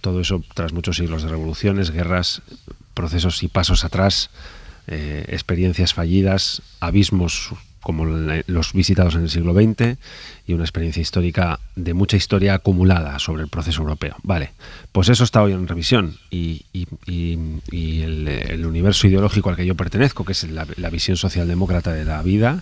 Todo eso tras muchos siglos de revoluciones, guerras, procesos y pasos atrás, experiencias fallidas, abismos como los visitados en el siglo XX, y una experiencia histórica de mucha historia acumulada sobre el proceso europeo. Vale, pues eso está hoy en revisión, y el universo ideológico al que yo pertenezco, que es la visión socialdemócrata de la vida,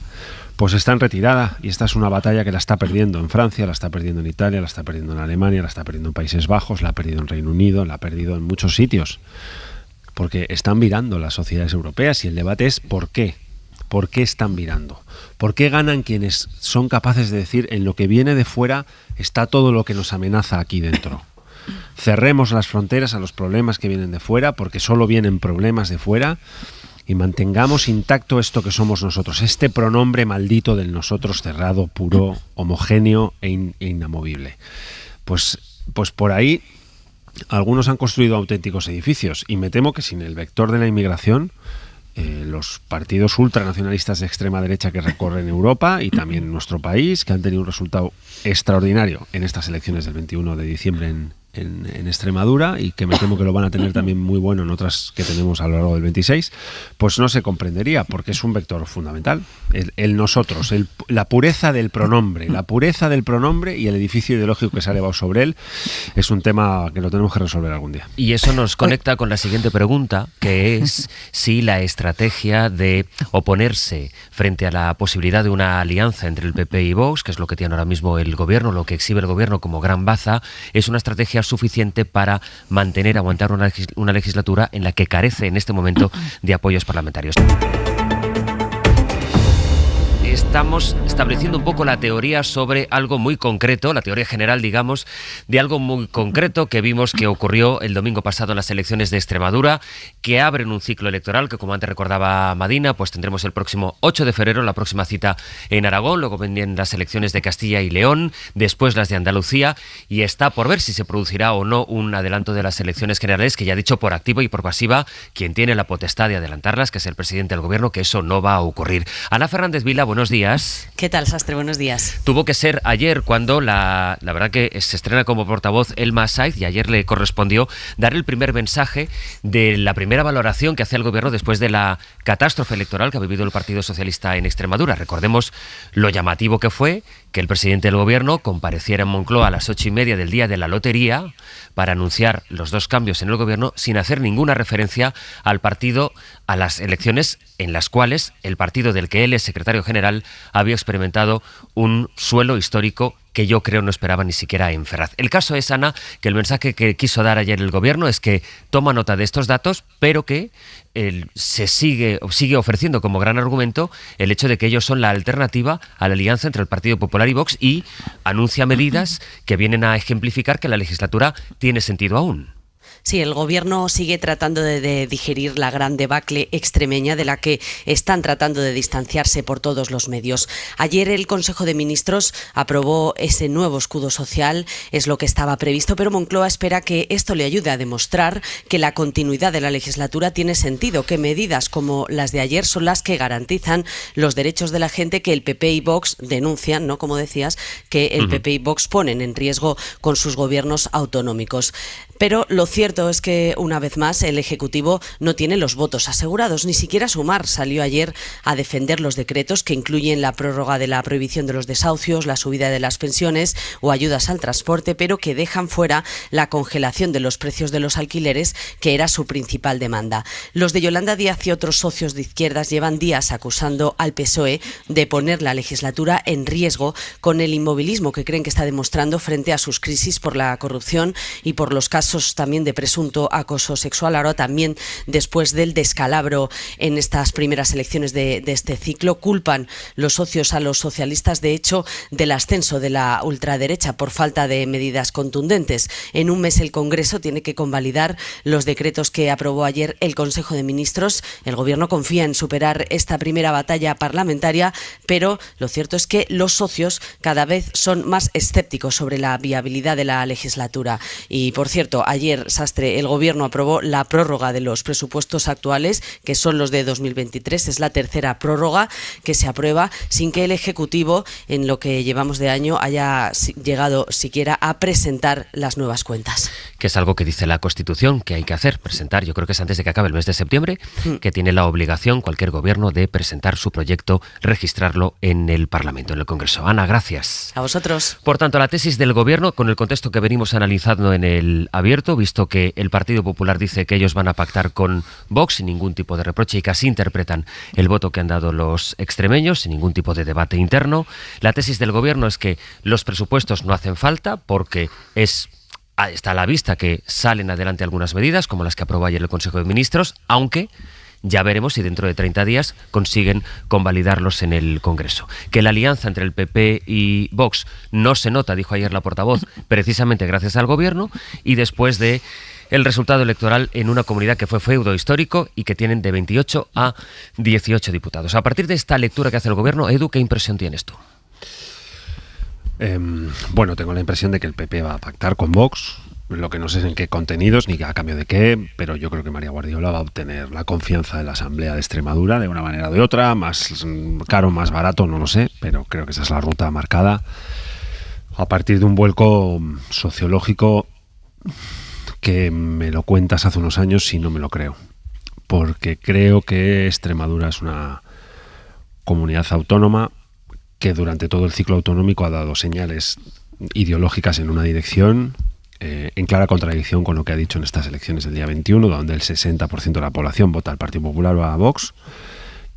pues está en retirada, y esta es una batalla que la está perdiendo en Francia, la está perdiendo en Italia, la está perdiendo en Alemania, la está perdiendo en Países Bajos, la ha perdido en Reino Unido, la ha perdido en muchos sitios, porque están virando las sociedades europeas, y el debate es ¿por qué? ¿Por qué están virando? ¿Por qué ganan quienes son capaces de decir en lo que viene de fuera está todo lo que nos amenaza aquí dentro? Cerremos las fronteras a los problemas que vienen de fuera, porque solo vienen problemas de fuera, y mantengamos intacto esto que somos nosotros, este pronombre maldito del nosotros cerrado, puro, homogéneo e inamovible. Pues por ahí algunos han construido auténticos edificios, y me temo que sin el vector de la inmigración, los partidos ultranacionalistas de extrema derecha que recorren Europa y también en nuestro país, que han tenido un resultado extraordinario en estas elecciones del 21 de diciembre en Extremadura, y que me temo que lo van a tener también muy bueno en otras que tenemos a lo largo del 26, pues no se comprendería, porque es un vector fundamental. El nosotros, la pureza del pronombre y el edificio ideológico que se ha elevado sobre él, es un tema que lo tenemos que resolver algún día. Y eso nos conecta con la siguiente pregunta, que es si la estrategia de oponerse frente a la posibilidad de una alianza entre el PP y Vox, que es lo que tiene ahora mismo el gobierno, lo que exhibe el gobierno como gran baza, es una estrategia suficiente para aguantar una legislatura en la que carece en este momento de apoyos parlamentarios. Estamos estableciendo un poco la teoría sobre algo muy concreto, la teoría general, digamos, de algo muy concreto que vimos que ocurrió el domingo pasado en las elecciones de Extremadura, que abren un ciclo electoral que, como antes recordaba Madina, pues tendremos el próximo 8 de febrero, la próxima cita en Aragón, luego vendrían las elecciones de Castilla y León, después las de Andalucía, y está por ver si se producirá o no un adelanto de las elecciones generales, que ya ha dicho por activa y por pasiva quien tiene la potestad de adelantarlas, que es el presidente del gobierno, que eso no va a ocurrir. Ana Fernández Vila, buenos días. ¿Qué tal, Sastre? Buenos días. Tuvo que ser ayer cuando la verdad que se estrena como portavoz Elma Saiz, y ayer le correspondió dar el primer mensaje de la primera valoración que hace el gobierno después de la catástrofe electoral que ha vivido el Partido Socialista en Extremadura. Recordemos lo llamativo que fue que el presidente del gobierno compareciera en Moncloa a las 8:30 del día de la lotería para anunciar los dos cambios en el gobierno, sin hacer ninguna referencia al partido, a las elecciones en las cuales el partido del que él es secretario general había experimentado un suelo histórico que yo creo no esperaba ni siquiera en Ferraz. El caso es, Ana, que el mensaje que quiso dar ayer el gobierno es que toma nota de estos datos, pero que se sigue ofreciendo como gran argumento el hecho de que ellos son la alternativa a la alianza entre el Partido Popular y Vox, y anuncia medidas que vienen a ejemplificar que la legislatura tiene sentido aún. Sí, el gobierno sigue tratando de digerir la gran debacle extremeña de la que están tratando de distanciarse por todos los medios. Ayer el Consejo de Ministros aprobó ese nuevo escudo social, es lo que estaba previsto, pero Moncloa espera que esto le ayude a demostrar que la continuidad de la legislatura tiene sentido, que medidas como las de ayer son las que garantizan los derechos de la gente que el PP y Vox denuncian, ¿no? Como decías, que el PP y Vox ponen en riesgo con sus gobiernos autonómicos. Pero lo cierto es que, una vez más, el Ejecutivo no tiene los votos asegurados. Ni siquiera Sumar salió ayer a defender los decretos que incluyen la prórroga de la prohibición de los desahucios, la subida de las pensiones o ayudas al transporte, pero que dejan fuera la congelación de los precios de los alquileres, que era su principal demanda. Los de Yolanda Díaz y otros socios de izquierdas llevan días acusando al PSOE de poner la legislatura en riesgo con el inmovilismo que creen que está demostrando frente a sus crisis por la corrupción y por los casos también de presunto acoso sexual, ahora también después del descalabro en estas primeras elecciones de este ciclo. Culpan los socios a los socialistas, de hecho, del ascenso de la ultraderecha por falta de medidas contundentes. En un mes el Congreso tiene que convalidar los decretos que aprobó ayer el Consejo de Ministros. El Gobierno confía en superar esta primera batalla parlamentaria, pero lo cierto es que los socios cada vez son más escépticos sobre la viabilidad de la legislatura. Y, por cierto, ayer, Sastre, el Gobierno aprobó la prórroga de los presupuestos actuales, que son los de 2023. Es la tercera prórroga que se aprueba sin que el Ejecutivo, en lo que llevamos de año, haya llegado siquiera a presentar las nuevas cuentas. Que es algo que dice la Constitución que hay que hacer, presentar. Yo creo que es antes de que acabe el mes de septiembre, que tiene la obligación cualquier gobierno de presentar su proyecto, registrarlo en el Parlamento, en el Congreso. Ana, gracias. A vosotros. Por tanto, la tesis del Gobierno, con el contexto que venimos analizando en el Abierto, visto que el Partido Popular dice que ellos van a pactar con Vox sin ningún tipo de reproche y que así interpretan el voto que han dado los extremeños, sin ningún tipo de debate interno. La tesis del Gobierno es que los presupuestos no hacen falta porque está a la vista que salen adelante algunas medidas, como las que aprobó ayer el Consejo de Ministros, aunque ya veremos si dentro de 30 días consiguen convalidarlos en el Congreso. Que la alianza entre el PP y Vox no se nota, dijo ayer la portavoz, precisamente gracias al Gobierno y después de el resultado electoral en una comunidad que fue feudo histórico y que tienen de 28 a 18 diputados. A partir de esta lectura que hace el Gobierno, Edu, ¿qué impresión tienes tú? Bueno, tengo la impresión de que el PP va a pactar con Vox, lo que no sé en qué contenidos ni a cambio de qué, pero yo creo que María Guardiola va a obtener la confianza de la Asamblea de Extremadura de una manera o de otra, más caro, más barato, no lo sé, pero creo que esa es la ruta marcada a partir de un vuelco sociológico que me lo cuentas hace unos años y no me lo creo, porque creo que Extremadura es una comunidad autónoma que durante todo el ciclo autonómico ha dado señales ideológicas en una dirección, en clara contradicción con lo que ha dicho en estas elecciones del día 21, donde el 60% de la población vota al Partido Popular o a Vox,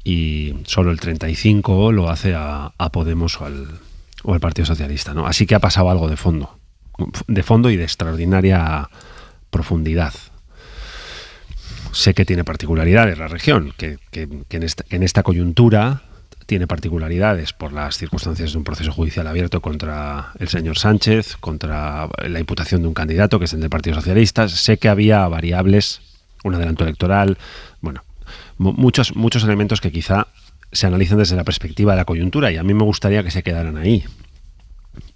y solo el 35% lo hace a Podemos o al Partido Socialista, ¿no? Así que ha pasado algo de fondo y de extraordinaria profundidad. Sé que tiene particularidades la región, que en esta coyuntura tiene particularidades por las circunstancias de un proceso judicial abierto contra el señor Sánchez, contra la imputación de un candidato que es el del Partido Socialista. Sé que había variables, un adelanto electoral, bueno, muchos elementos que quizá se analizan desde la perspectiva de la coyuntura, y a mí me gustaría que se quedaran ahí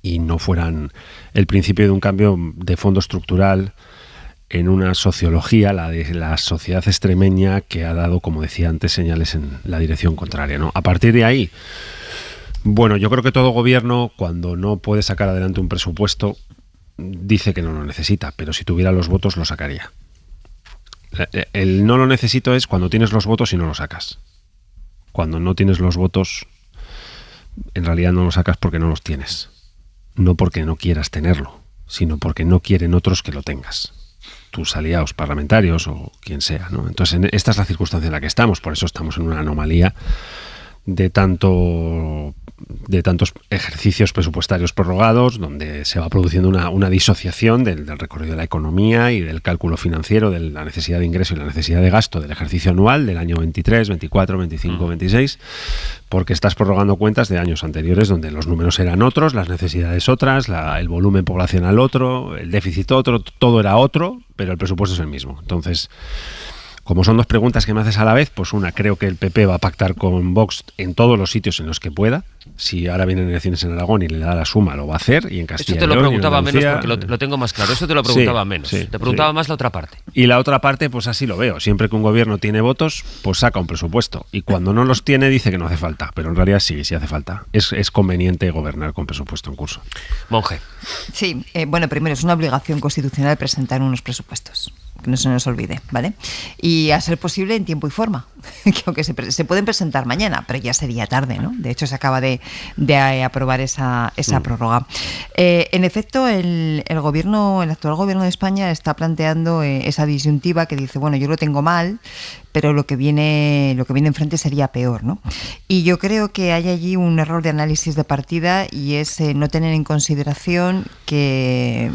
y no fueran el principio de un cambio de fondo estructural en una sociología, la de la sociedad extremeña, que ha dado, como decía antes, señales en la dirección contraria, ¿no? A partir de ahí, bueno, yo creo que todo gobierno, cuando no puede sacar adelante un presupuesto, dice que no lo necesita, pero si tuviera los votos lo sacaría. El no lo necesito es cuando tienes los votos y no lo sacas. Cuando no tienes los votos, en realidad no lo sacas porque no los tienes. No porque no quieras tenerlo, sino porque no quieren otros que lo tengas. Tus aliados parlamentarios o quien sea, ¿no? Entonces, esta es la circunstancia en la que estamos, por eso estamos en una anomalía de tantos ejercicios presupuestarios prorrogados, donde se va produciendo una disociación del recorrido de la economía y del cálculo financiero, de la necesidad de ingreso y la necesidad de gasto del ejercicio anual del año 23, 24, 25, 26, porque estás prorrogando cuentas de años anteriores donde los números eran otros, las necesidades otras, el volumen poblacional otro, el déficit otro, todo era otro, pero el presupuesto es el mismo. Entonces, como son dos preguntas que me haces a la vez, pues una, creo que el PP va a pactar con Vox en todos los sitios en los que pueda, Si ahora vienen elecciones en Aragón y le da la suma, lo va a hacer, y en Castilla y León. Esto te lo preguntaba menos porque lo tengo más claro. Eso te lo preguntaba menos. Te preguntaba más la otra parte. Y la otra parte, pues así lo veo. Siempre que un gobierno tiene votos, pues saca un presupuesto. Y cuando no los tiene, dice que no hace falta. Pero en realidad sí hace falta. Es conveniente gobernar con presupuesto en curso. Monje. Sí, bueno, primero es una obligación constitucional presentar unos presupuestos. Que no se nos olvide, ¿vale? Y a ser posible en tiempo y forma, que aunque se pueden presentar mañana, pero ya sería tarde, ¿no? De hecho, se acaba de aprobar esa prórroga. En efecto, el actual gobierno de España está planteando esa disyuntiva que dice, bueno, yo lo tengo mal, pero lo que viene enfrente sería peor, ¿no? Y yo creo que hay allí un error de análisis de partida, y es no tener en consideración que...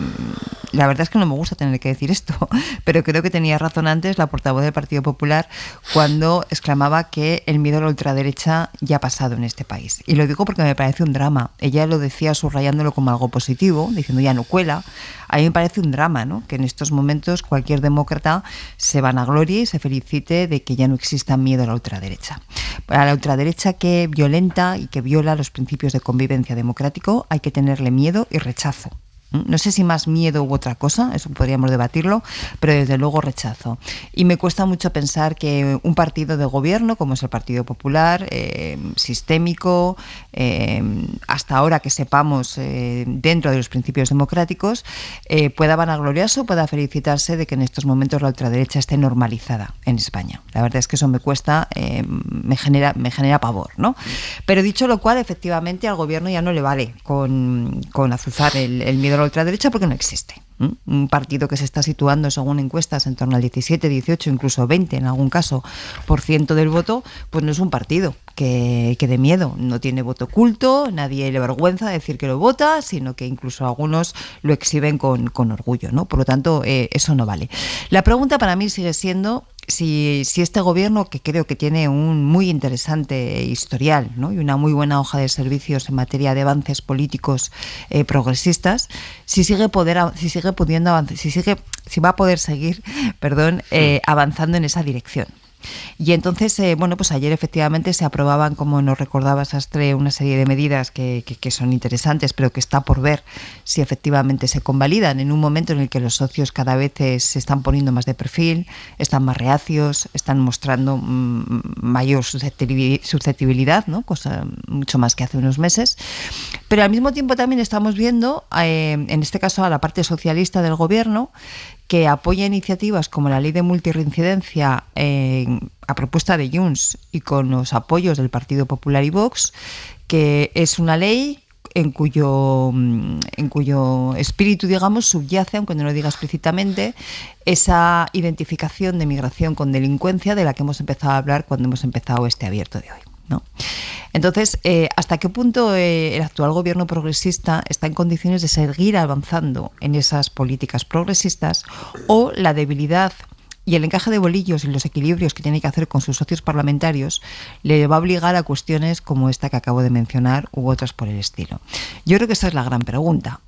La verdad es que no me gusta tener que decir esto, pero creo que tenía razón antes la portavoz del Partido Popular cuando exclamaba que el miedo a la ultraderecha ya ha pasado en este país. Y lo digo porque me parece un drama. Ella lo decía subrayándolo como algo positivo, diciendo ya no cuela. A mí me parece un drama, ¿no? Que en estos momentos cualquier demócrata se vanaglorie y se felicite de que ya no exista miedo a la ultraderecha. Para la ultraderecha que violenta y que viola los principios de convivencia democrático hay que tenerle miedo y rechazo. No sé si más miedo u otra cosa, eso podríamos debatirlo, pero desde luego rechazo. Y me cuesta mucho pensar que un partido de gobierno, como es el Partido Popular, sistémico, hasta ahora que sepamos, dentro de los principios democráticos, pueda vanagloriarse o pueda felicitarse de que en estos momentos la ultraderecha esté normalizada en España. La verdad es que eso me cuesta, me genera pavor, ¿no? Pero dicho lo cual, efectivamente al gobierno ya no le vale con azuzar el miedo a la ultraderecha, porque no existe. Un partido que se está situando, según encuestas, en torno al 17, 18, incluso 20 en algún caso % del voto, pues no es un partido que dé miedo. No tiene voto oculto, nadie le vergüenza decir que lo vota, sino que incluso algunos lo exhiben con orgullo, ¿no? Por lo tanto, eso no vale. La pregunta para mí sigue siendo si este gobierno, que creo que tiene un muy interesante historial, ¿no? Y una muy buena hoja de servicios en materia de avances políticos progresistas, si va a poder seguir, avanzando en esa dirección. Y entonces, pues ayer efectivamente se aprobaban, como nos recordaba Sastre, una serie de medidas que son interesantes, pero que está por ver si efectivamente se convalidan en un momento en el que los socios cada vez se están poniendo más de perfil, están más reacios, están mostrando mayor susceptibilidad, ¿no? Cosa mucho más que hace unos meses. Pero al mismo tiempo también estamos viendo, en este caso a la parte socialista del gobierno, que apoya iniciativas como la ley de multirreincidencia a propuesta de Junts y con los apoyos del Partido Popular y Vox, que es una ley en cuyo espíritu, digamos, subyace, aunque no lo diga explícitamente, esa identificación de migración con delincuencia de la que hemos empezado a hablar cuando hemos empezado este abierto de hoy, ¿no? Entonces, ¿hasta qué punto el actual gobierno progresista está en condiciones de seguir avanzando en esas políticas progresistas, o la debilidad y el encaje de bolillos y los equilibrios que tiene que hacer con sus socios parlamentarios le va a obligar a cuestiones como esta que acabo de mencionar u otras por el estilo? Yo creo que esa es la gran pregunta,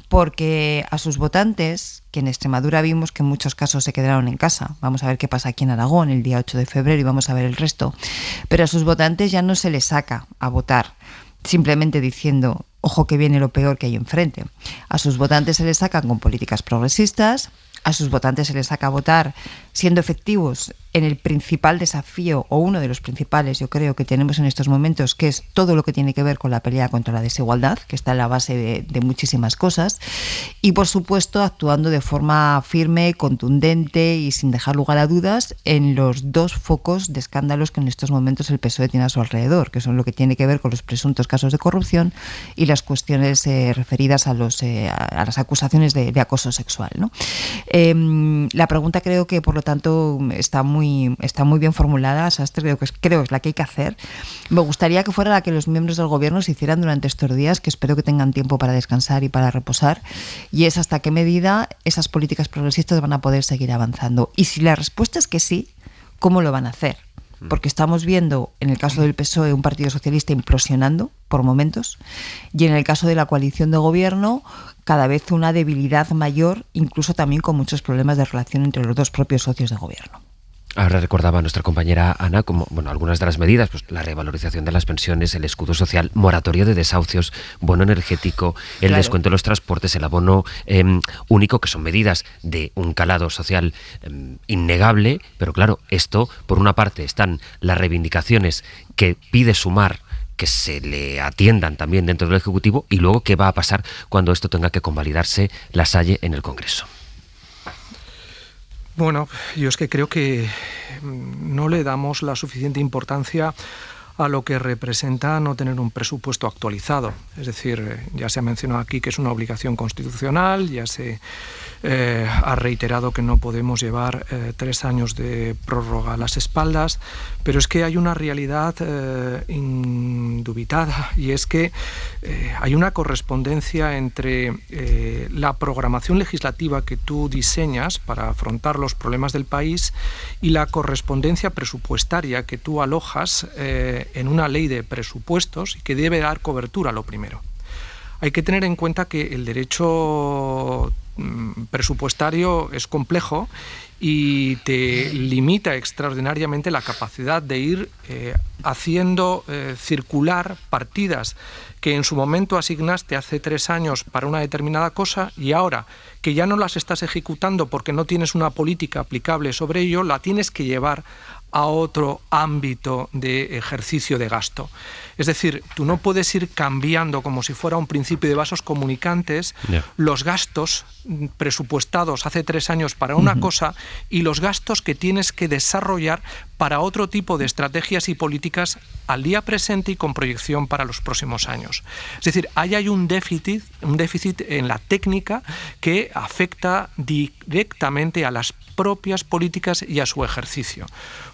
porque a sus votantes, que en Extremadura vimos que en muchos casos se quedaron en casa, vamos a ver qué pasa aquí en Aragón el día 8 de febrero y vamos a ver el resto, pero a sus votantes ya no se les saca a votar simplemente diciendo ojo que viene lo peor que hay enfrente. A sus votantes se les sacan con políticas progresistas, a sus votantes se les saca a votar siendo efectivos en el principal desafío, o uno de los principales, yo creo, que tenemos en estos momentos, que es todo lo que tiene que ver con la pelea contra la desigualdad, que está en la base de muchísimas cosas, y por supuesto actuando de forma firme, contundente y sin dejar lugar a dudas en los dos focos de escándalos que en estos momentos el PSOE tiene a su alrededor, que son lo que tiene que ver con los presuntos casos de corrupción y las cuestiones referidas a las acusaciones de acoso sexual, ¿no? La pregunta creo que, por lo tanto, está muy bien formulada, Sastre, creo que es la que hay que hacer. Me gustaría que fuera la que los miembros del gobierno se hicieran durante estos días, que espero que tengan tiempo para descansar y para reposar, y es hasta qué medida esas políticas progresistas van a poder seguir avanzando. Y si la respuesta es que sí, ¿cómo lo van a hacer? Porque estamos viendo, en el caso del PSOE, un partido socialista implosionando por momentos, y en el caso de la coalición de gobierno, cada vez una debilidad mayor, incluso también con muchos problemas de relación entre los dos propios socios de gobierno. Ahora recordaba nuestra compañera Ana como algunas de las medidas, pues la revalorización de las pensiones, el escudo social, moratoria de desahucios, bono energético, el descuento de los transportes, el abono único, que son medidas de un calado social innegable, pero claro, esto, por una parte, están las reivindicaciones que pide Sumar, que se le atiendan también dentro del Ejecutivo, y luego qué va a pasar cuando esto tenga que convalidarse la Salle en el Congreso. Bueno, yo es que creo que no le damos la suficiente importancia a lo que representa no tener un presupuesto actualizado. Es decir, ya se ha mencionado aquí que es una obligación constitucional, ya se ha reiterado que no podemos llevar 3 años de prórroga a las espaldas, pero es que hay una realidad indubitada, y es que hay una correspondencia entre la programación legislativa que tú diseñas para afrontar los problemas del país y la correspondencia presupuestaria que tú alojas en una ley de presupuestos, y que debe dar cobertura a lo primero. Hay que tener en cuenta que el derecho presupuestario es complejo y te limita extraordinariamente la capacidad de ir haciendo circular partidas que en su momento asignaste hace 3 años para una determinada cosa, y ahora que ya no las estás ejecutando porque no tienes una política aplicable sobre ello, la tienes que llevar a otro ámbito de ejercicio de gasto. Es decir, tú no puedes ir cambiando como si fuera un principio de vasos comunicantes los gastos presupuestados hace 3 años para una cosa y los gastos que tienes que desarrollar para otro tipo de estrategias y políticas al día presente y con proyección para los próximos años. Es decir, ahí hay un déficit en la técnica que afecta directamente a las propias políticas y a su ejercicio.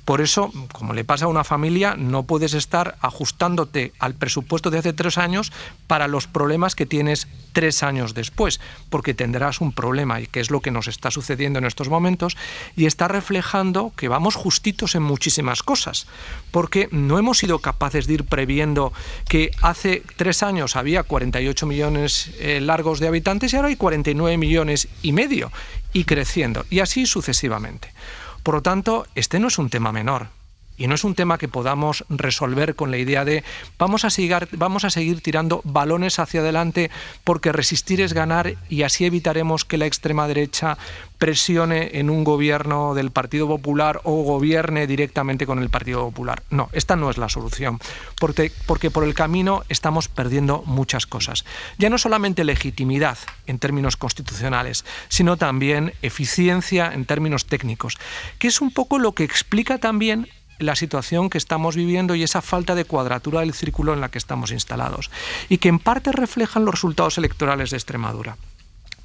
Por eso, como le pasa a una familia, no puedes estar ajustándote al presupuesto de hace 3 años para los problemas que tienes 3 años después, porque tendrás un problema, y que es lo que nos está sucediendo en estos momentos, y está reflejando que vamos justitos en muchísimas cosas, porque no hemos sido capaces de ir previendo que hace 3 años había 48 millones largos de habitantes y ahora hay 49 millones y medio, y creciendo, y así sucesivamente. Por lo tanto, este no es un tema menor. Y no es un tema que podamos resolver con la idea de vamos a seguir tirando balones hacia adelante porque resistir es ganar, y así evitaremos que la extrema derecha presione en un gobierno del Partido Popular o gobierne directamente con el Partido Popular. No, esta no es la solución, porque por el camino estamos perdiendo muchas cosas. Ya no solamente legitimidad en términos constitucionales, sino también eficiencia en términos técnicos, que es un poco lo que explica también la situación que estamos viviendo y esa falta de cuadratura del círculo en la que estamos instalados, y que en parte reflejan los resultados electorales de Extremadura.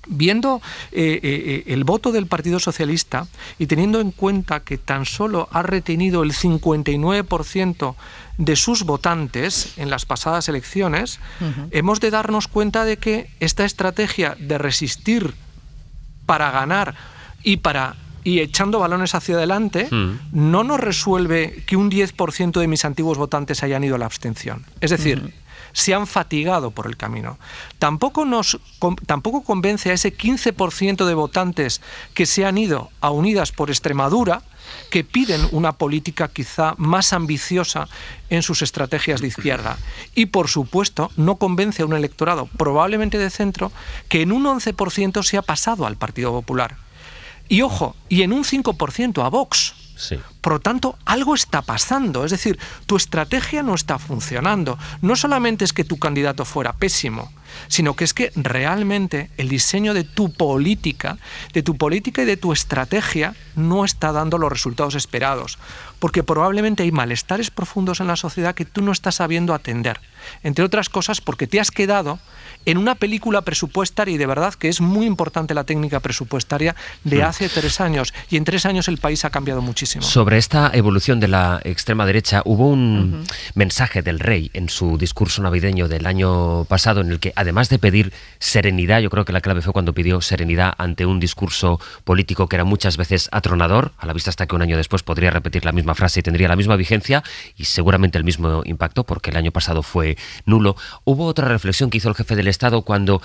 Viendo el voto del Partido Socialista y teniendo en cuenta que tan solo ha retenido el 59% de sus votantes en las pasadas elecciones, hemos de darnos cuenta de que esta estrategia de resistir para ganar y echando balones hacia adelante, no nos resuelve que un 10% de mis antiguos votantes hayan ido a la abstención. Es decir, se han fatigado por el camino. Tampoco convence a ese 15% de votantes que se han ido a Unidas por Extremadura, que piden una política quizá más ambiciosa en sus estrategias de izquierda. Y, por supuesto, no convence a un electorado, probablemente de centro, que en un 11% se ha pasado al Partido Popular. Y ojo, y en un 5% a Vox. Sí. Por lo tanto, algo está pasando. Es decir, tu estrategia no está funcionando. No solamente es que tu candidato fuera pésimo, sino que es que realmente el diseño de tu política y de tu estrategia no está dando los resultados esperados. Porque probablemente hay malestares profundos en la sociedad que tú no estás sabiendo atender. Entre otras cosas, porque te has quedado en una película presupuestaria, y de verdad que es muy importante la técnica presupuestaria de hace 3 años, y en 3 años el país ha cambiado muchísimo. Sobre esta evolución de la extrema derecha, hubo un mensaje del rey en su discurso navideño del año pasado, en el que, además de pedir serenidad, yo creo que la clave fue cuando pidió serenidad ante un discurso político que era muchas veces atronador, a la vista hasta que un año después podría repetir la misma frase y tendría la misma vigencia y seguramente el mismo impacto, porque el año pasado fue nulo. Hubo otra reflexión que hizo el jefe del Estado cuando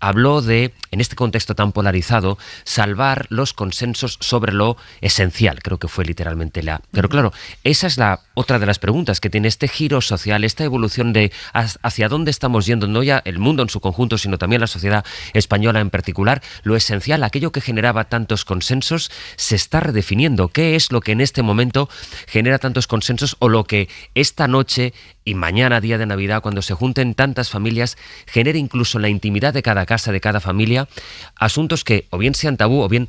habló de, en este contexto tan polarizado, salvar los consensos sobre lo esencial, creo que fue literalmente la... Pero claro, esa es la otra de las preguntas que tiene este giro social, esta evolución de hacia dónde estamos yendo, no ya el mundo en su conjunto, sino también la sociedad española en particular. Lo esencial, aquello que generaba tantos consensos, se está redefiniendo. ¿Qué es lo que en este momento genera tantos consensos o lo que esta noche y mañana, día de Navidad, cuando se junten tantas familias, genera incluso en la intimidad de cada casa, de cada familia, asuntos que o bien sean tabú o bien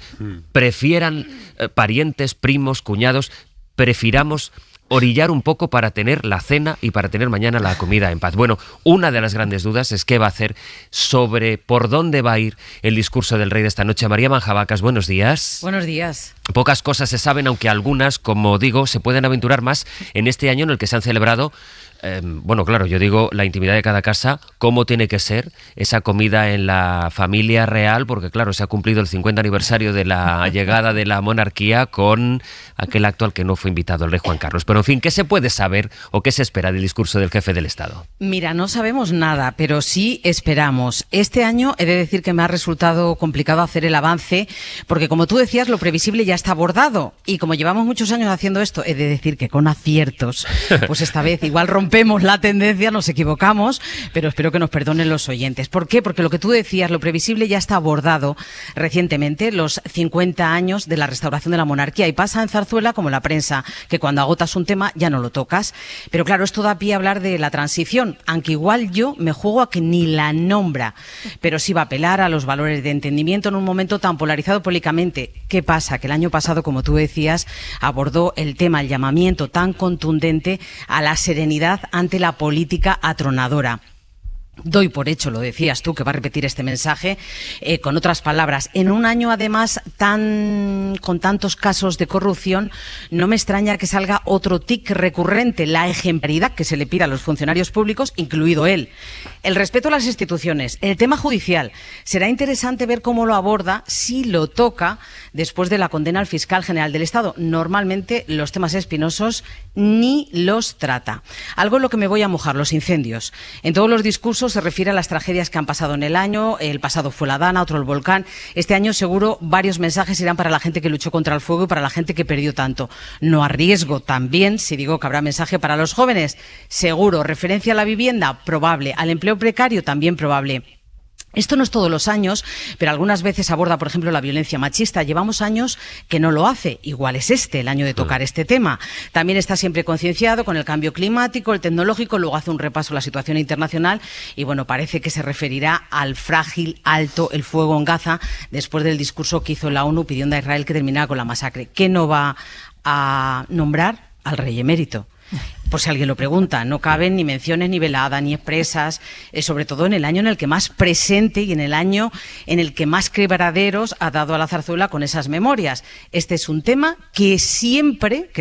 prefieran parientes, primos, cuñados, prefiramos orillar un poco para tener la cena y para tener mañana la comida en paz? Bueno, una de las grandes dudas es qué va a hacer sobre por dónde va a ir el discurso del rey de esta noche. María Manjabacas, buenos días. Buenos días. Pocas cosas se saben, aunque algunas, como digo, se pueden aventurar más en este año en el que se han celebrado bueno, claro, yo digo la intimidad de cada casa, cómo tiene que ser esa comida en la familia real, porque claro, se ha cumplido el 50 aniversario de la llegada de la monarquía con aquel acto al que no fue invitado el rey Juan Carlos. Pero en fin, ¿qué se puede saber o qué se espera del discurso del jefe del Estado? Mira, no sabemos nada, pero sí esperamos. Este año he de decir que me ha resultado complicado hacer el avance, porque como tú decías, lo previsible ya está abordado. Y como llevamos muchos años haciendo esto, he de decir que con aciertos, pues esta vez igual rompemos la tendencia, nos equivocamos, pero espero que nos perdonen los oyentes. ¿Por qué? Porque lo que tú decías, lo previsible ya está abordado recientemente, los 50 años de la restauración de la monarquía, y pasa en Zarzuela como en la prensa, que cuando agotas un tema ya no lo tocas. Pero claro, esto da pie a hablar de la transición, aunque igual yo me juego a que ni la nombra, pero sí va a apelar a los valores de entendimiento en un momento tan polarizado políticamente. ¿Qué pasa? Que el año pasado, como tú decías, abordó el tema, el llamamiento tan contundente a la serenidad ante la política atronadora. Doy por hecho, lo decías tú, que va a repetir este mensaje, con otras palabras. En un año, además, con tantos casos de corrupción, no me extraña que salga otro tic recurrente, la ejemplaridad que se le pide a los funcionarios públicos, incluido él. El respeto a las instituciones, el tema judicial. Será interesante ver cómo lo aborda, si lo toca, después de la condena al fiscal general del Estado. Normalmente los temas espinosos ni los trata. Algo en lo que me voy a mojar, los incendios. En todos los discursos se refiere a las tragedias que han pasado en el año. El pasado fue la Dana, otro el volcán. Este año seguro varios mensajes irán para la gente que luchó contra el fuego y para la gente que perdió tanto. No arriesgo también, si digo que habrá mensaje para los jóvenes, seguro. Referencia a la vivienda, probable. Al empleo precario, también probable. Esto no es todos los años, pero algunas veces aborda, por ejemplo, la violencia machista. Llevamos años que no lo hace. Igual es el año de tocar este tema. También está siempre concienciado con el cambio climático, el tecnológico, luego hace un repaso a la situación internacional y, bueno, parece que se referirá al frágil, alto el fuego en Gaza después del discurso que hizo la ONU pidiendo a Israel que terminara con la masacre. ¿Qué no va a nombrar? Al rey emérito. Por si alguien lo pregunta, no caben ni menciones ni veladas ni expresas, sobre todo en el año en el que más presente y en el año en el que más quebraderos ha dado a la zarzuela con esas memorias. Este es un tema que siempre,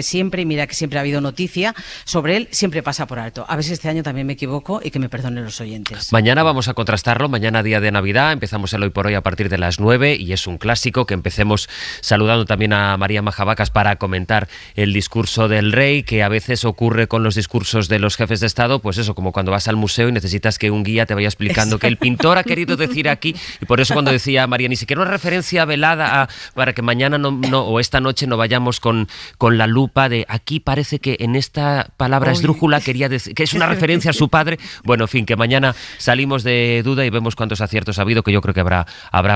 mira que siempre ha habido noticia sobre él, siempre pasa por alto. A ver si este año también me equivoco y que me perdonen los oyentes. Mañana vamos a contrastarlo, mañana día de Navidad, empezamos el Hoy por Hoy a partir de las 9 y es un clásico que empecemos saludando también a María Manjabacas para comentar el discurso del rey, que a veces ocurre con los discursos de los jefes de Estado, pues eso, como cuando vas al museo y necesitas que un guía te vaya explicando que el pintor ha querido decir aquí, y por eso cuando decía María, ni siquiera una referencia velada para que mañana no o esta noche no vayamos con la lupa de aquí parece que en esta palabra esdrújula quería decir, que es una referencia a su padre. Bueno, en fin, que mañana salimos de duda y vemos cuántos aciertos ha habido, que yo creo que habrá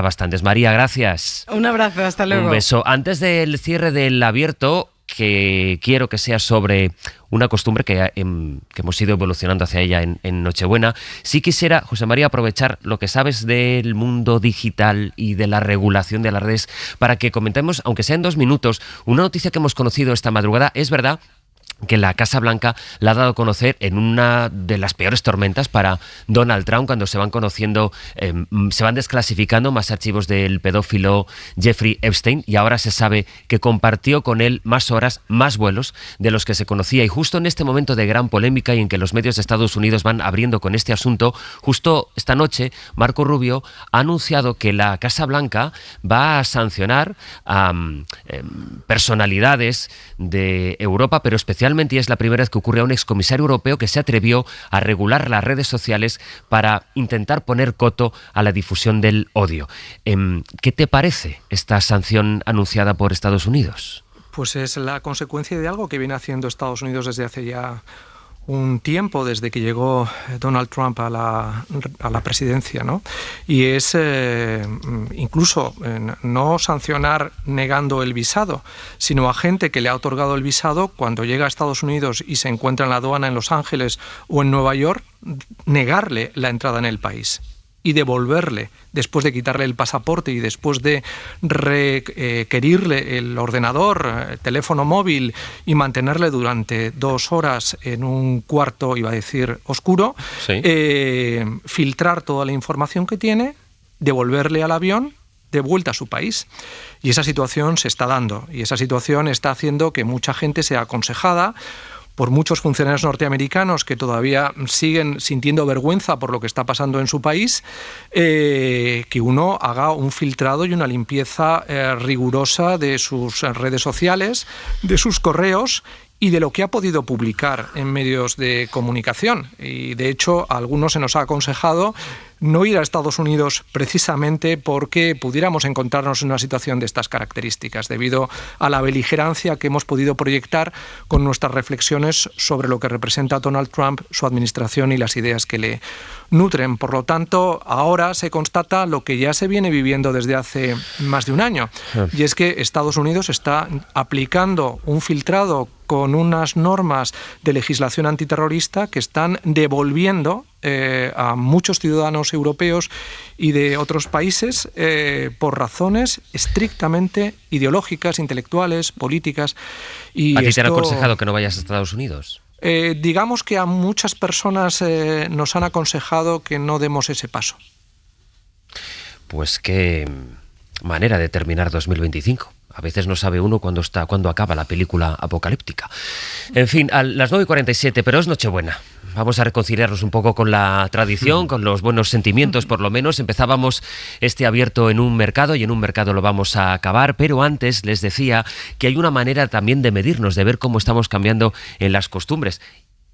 bastantes. María, gracias. Un abrazo, hasta luego. Un beso. Antes del cierre del abierto, que quiero que sea sobre una costumbre que hemos ido evolucionando hacia ella en Nochebuena. Sí quisiera, José María, aprovechar lo que sabes del mundo digital y de la regulación de las redes para que comentemos, aunque sea en 2 minutos, una noticia que hemos conocido esta madrugada. Es verdad que la Casa Blanca la ha dado a conocer en una de las peores tormentas para Donald Trump, cuando se van conociendo, se van desclasificando más archivos del pedófilo Jeffrey Epstein, y ahora se sabe que compartió con él más horas, más vuelos de los que se conocía. Y justo en este momento de gran polémica y en que los medios de Estados Unidos van abriendo con este asunto, justo esta noche Marco Rubio ha anunciado que la Casa Blanca va a sancionar a personalidades de Europa, pero especialmente realmente es la primera vez que ocurre a un excomisario europeo que se atrevió a regular las redes sociales para intentar poner coto a la difusión del odio. ¿Qué te parece esta sanción anunciada por Estados Unidos? Pues es la consecuencia de algo que viene haciendo Estados Unidos desde hace ya un tiempo, desde que llegó Donald Trump a la presidencia, ¿no? Y es incluso no sancionar negando el visado, sino a gente que le ha otorgado el visado cuando llega a Estados Unidos y se encuentra en la aduana en Los Ángeles o en Nueva York, negarle la entrada en el país y devolverle, después de quitarle el pasaporte y después de requerirle el ordenador, el teléfono móvil y mantenerle durante 2 horas en un cuarto, iba a decir, oscuro, sí. Filtrar toda la información que tiene, devolverle al avión, de vuelta a su país. Y esa situación se está dando, y esa situación está haciendo que mucha gente sea aconsejada por muchos funcionarios norteamericanos que todavía siguen sintiendo vergüenza por lo que está pasando en su país, que uno haga un filtrado y una limpieza rigurosa de sus redes sociales, de sus correos y de lo que ha podido publicar en medios de comunicación. Y de hecho, a algunos se nos ha aconsejado no ir a Estados Unidos precisamente porque pudiéramos encontrarnos en una situación de estas características, debido a la beligerancia que hemos podido proyectar con nuestras reflexiones sobre lo que representa Donald Trump, su administración y las ideas que le nutren. Por lo tanto, ahora se constata lo que ya se viene viviendo desde hace más de un año, y es que Estados Unidos está aplicando un filtrado con unas normas de legislación antiterrorista que están devolviendo a muchos ciudadanos europeos y de otros países por razones estrictamente ideológicas, intelectuales, políticas. Y ¿A ti te han aconsejado que no vayas a Estados Unidos? Digamos que a muchas personas nos han aconsejado que no demos ese paso. Pues qué manera de terminar 2025. A veces no sabe uno cuándo acaba la película apocalíptica. En fin, a las 9:47, pero es Nochebuena. Vamos a reconciliarnos un poco con la tradición, con los buenos sentimientos por lo menos. Empezábamos este abierto en un mercado y en un mercado lo vamos a acabar, pero antes les decía que hay una manera también de medirnos, de ver cómo estamos cambiando en las costumbres.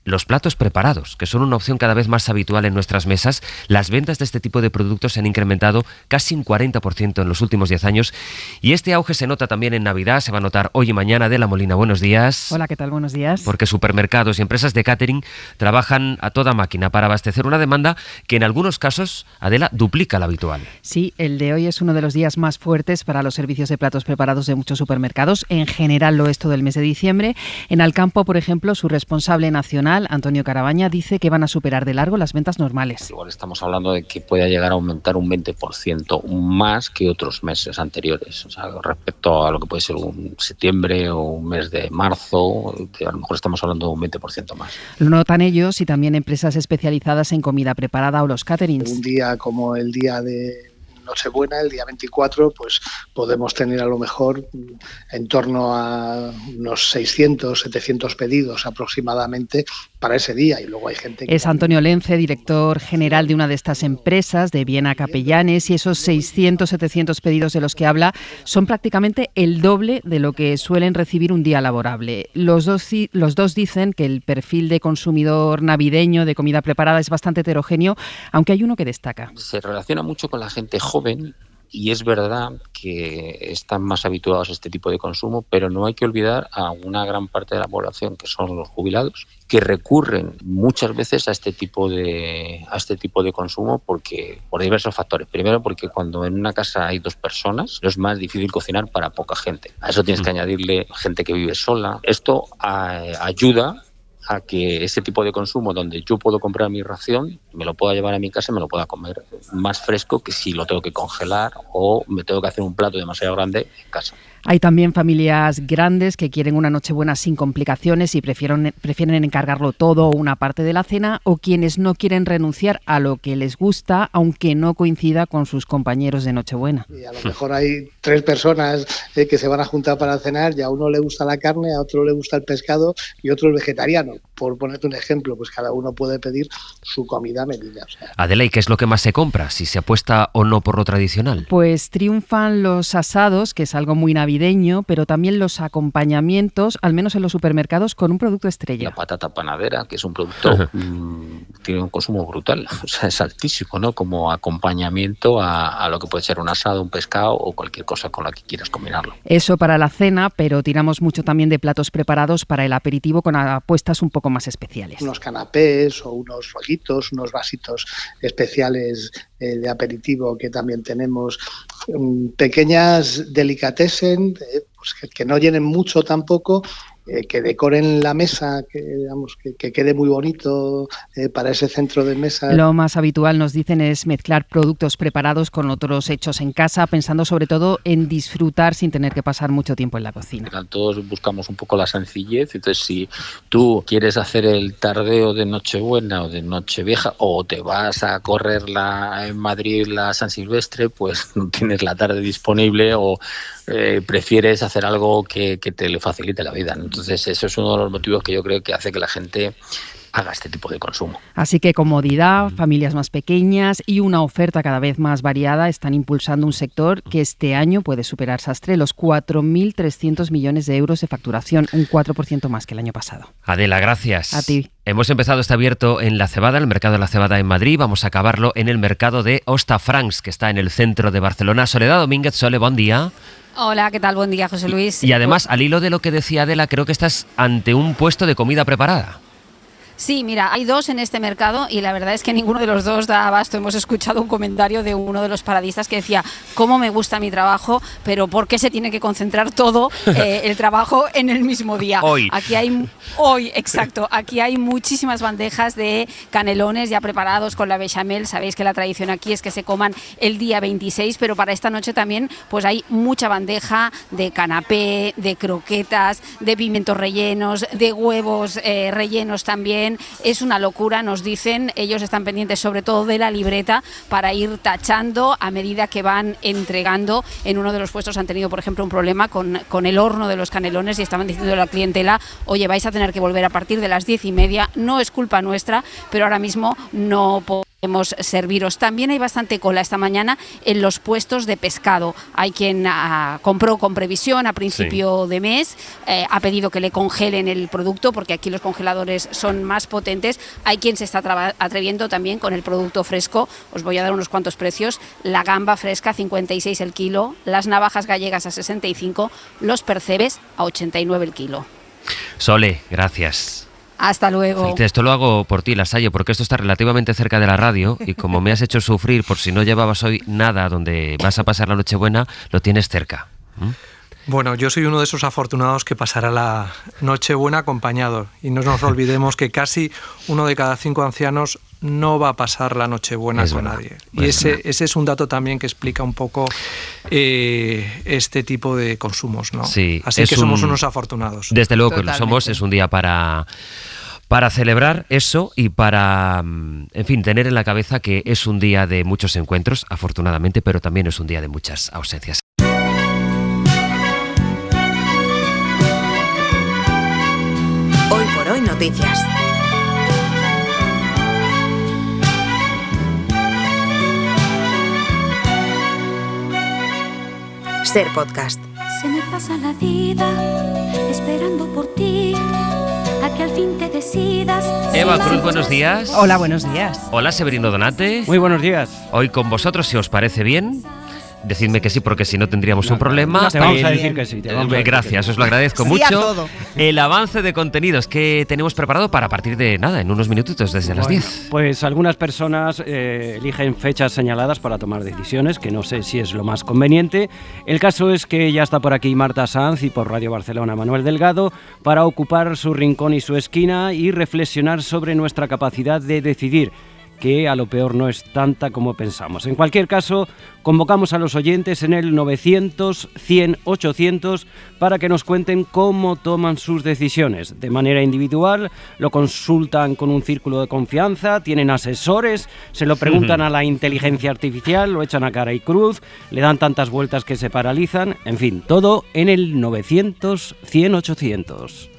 Los platos preparados, que son una opción cada vez más habitual en nuestras mesas. Las ventas de este tipo de productos se han incrementado casi un 40% en los últimos 10 años. Y este auge se nota también en Navidad, se va a notar hoy y mañana. Adela Molina, buenos días. Hola, ¿qué tal? Buenos días. Porque supermercados y empresas de catering trabajan a toda máquina para abastecer una demanda que en algunos casos, Adela, duplica la habitual. Sí, el de hoy es uno de los días más fuertes para los servicios de platos preparados de muchos supermercados. En general lo es todo el mes de diciembre. En Alcampo, por ejemplo, su responsable nacional, Antonio Carabaña, dice que van a superar de largo las ventas normales. Igual estamos hablando de que pueda llegar a aumentar un 20% más que otros meses anteriores. O sea, respecto a lo que puede ser un septiembre o un mes de marzo, a lo mejor estamos hablando de un 20% más. Lo notan ellos y también empresas especializadas en comida preparada o los caterings. Un día como el día de Nochebuena, el día 24, pues podemos tener a lo mejor en torno a unos 600, 700 pedidos aproximadamente para ese día, y luego hay gente que... Es Antonio Lence, director general de una de estas empresas, de Viena Capellanes, y esos 600, 700 pedidos de los que habla son prácticamente el doble de lo que suelen recibir un día laborable. Los dos dicen que el perfil de consumidor navideño de comida preparada es bastante heterogéneo, aunque hay uno que destaca. Se relaciona mucho con la gente joven, y es verdad que están más habituados a este tipo de consumo, pero no hay que olvidar a una gran parte de la población, que son los jubilados, que recurren muchas veces a este tipo de consumo por diversos factores. Primero, porque cuando en una casa hay 2 personas, es más difícil cocinar para poca gente. A eso tienes que añadirle gente que vive sola. Esto ayuda a que ese tipo de consumo, donde yo puedo comprar mi ración, me lo pueda llevar a mi casa y me lo pueda comer más fresco que si lo tengo que congelar o me tengo que hacer un plato demasiado grande en casa. Hay también familias grandes que quieren una Nochebuena sin complicaciones y prefieren encargarlo todo o una parte de la cena, o quienes no quieren renunciar a lo que les gusta, aunque no coincida con sus compañeros de Nochebuena. Y a lo mejor hay 3 personas que se van a juntar para cenar, y a uno le gusta la carne, a otro le gusta el pescado y otro el vegetariano. Por ponerte un ejemplo, pues cada uno puede pedir su comida medida. O sea. Adela, ¿y qué es lo que más se compra? ¿Si se apuesta o no por lo tradicional? Pues triunfan los asados, que es algo muy navideño, pero también los acompañamientos, al menos en los supermercados, con un producto estrella. La patata panadera, que es un producto tiene un consumo brutal, o sea, es altísimo, ¿no? Como acompañamiento a lo que puede ser un asado, un pescado o cualquier cosa con la que quieras combinarlo. Eso para la cena, pero tiramos mucho también de platos preparados para el aperitivo con apuestas un poco más especiales. Unos canapés o unos rollitos, unos vasitos especiales de aperitivo que también tenemos, pequeñas delicatessen, pues que no llenen mucho tampoco, que decoren la mesa, que quede muy bonito para ese centro de mesa. Lo más habitual, nos dicen, es mezclar productos preparados con otros hechos en casa, pensando sobre todo en disfrutar sin tener que pasar mucho tiempo en la cocina. Todos buscamos un poco la sencillez, entonces si tú quieres hacer el tardeo de Nochebuena o de Nochevieja o te vas a correr en Madrid la San Silvestre, pues no tienes la tarde disponible o prefieres hacer algo que te le facilite la vida, ¿no? Entonces eso es uno de los motivos que yo creo que hace que la gente haga este tipo de consumo. Así que comodidad, familias más pequeñas y una oferta cada vez más variada están impulsando un sector que este año puede superar, Sastre, los 4.300 millones de euros de facturación, un 4% más que el año pasado. Adela, gracias. A ti. Hemos empezado este abierto en La Cebada, el mercado de La Cebada en Madrid. Vamos a acabarlo en el mercado de Hostafrancs, que está en el centro de Barcelona. Soledad Domínguez, Sole, buen día. Hola, ¿qué tal? Buen día, José Luis. Y además, al hilo de lo que decía Adela, creo que estás ante un puesto de comida preparada. Sí, mira, hay dos en este mercado y la verdad es que ninguno de los dos da abasto. Hemos escuchado un comentario de uno de los paradistas que decía: cómo me gusta mi trabajo, pero ¿por qué se tiene que concentrar todo el trabajo en el mismo día? Hoy, exacto. Aquí hay muchísimas bandejas de canelones ya preparados con la bechamel. Sabéis que la tradición aquí es que se coman el día 26, pero para esta noche también pues hay mucha bandeja de canapé, de croquetas, de pimientos rellenos, de huevos rellenos también. Es una locura, nos dicen. Ellos están pendientes sobre todo de la libreta para ir tachando a medida que van entregando. En uno de los puestos han tenido, por ejemplo, un problema con el horno de los canelones y estaban diciendo a la clientela: oye, vais a tener que volver a partir de las 10:30, no es culpa nuestra, pero ahora mismo no podemos serviros. También hay bastante cola esta mañana en los puestos de pescado. Hay quien compró con previsión a principio de mes, ha pedido que le congelen el producto porque aquí los congeladores son más potentes. Hay quien se está atreviendo también con el producto fresco. Os voy a dar unos cuantos precios. La gamba fresca, 56 el kilo, las navajas gallegas a 65, los percebes a 89 el kilo. Sole, gracias. Hasta luego. Esto lo hago por ti, Lasalle, porque esto está relativamente cerca de la radio y como me has hecho sufrir por si no llevabas hoy nada donde vas a pasar la Nochebuena, lo tienes cerca. Bueno, yo soy uno de esos afortunados que pasará la Nochebuena acompañado y no nos olvidemos que casi 1 de cada 5 ancianos no va a pasar la Nochebuena con nadie. Y ese es un dato también que explica un poco este tipo de consumos, ¿no? Sí, así que somos unos afortunados. Desde luego que lo somos, es un día para celebrar eso y para, en fin, tener en la cabeza que es un día de muchos encuentros, afortunadamente, pero también es un día de muchas ausencias. Hoy por hoy noticias. Ser podcast. Se me pasa la vida esperando por ti, a que al fin te decidas. Eva Cruz, buenos días. Hola, buenos días. Hola, Severino Donate. Muy buenos días. Hoy con vosotros, si os parece bien. Decidme que sí, porque si no tendríamos un problema. Te vamos a decir que sí. Gracias, os lo agradezco mucho. A todo. El avance de contenidos que tenemos preparado para partir de nada, en unos minutitos, desde las 10. Pues algunas personas eligen fechas señaladas para tomar decisiones, que no sé si es lo más conveniente. El caso es que ya está por aquí Marta Sanz y por Radio Barcelona Manuel Delgado para ocupar su rincón y su esquina y reflexionar sobre nuestra capacidad de decidir, que a lo peor no es tanta como pensamos. En cualquier caso, convocamos a los oyentes en el 900-100-800 para que nos cuenten cómo toman sus decisiones. De manera individual, lo consultan con un círculo de confianza, tienen asesores, se lo preguntan a la inteligencia artificial, lo echan a cara y cruz, le dan tantas vueltas que se paralizan, en fin, todo en el 900-100-800.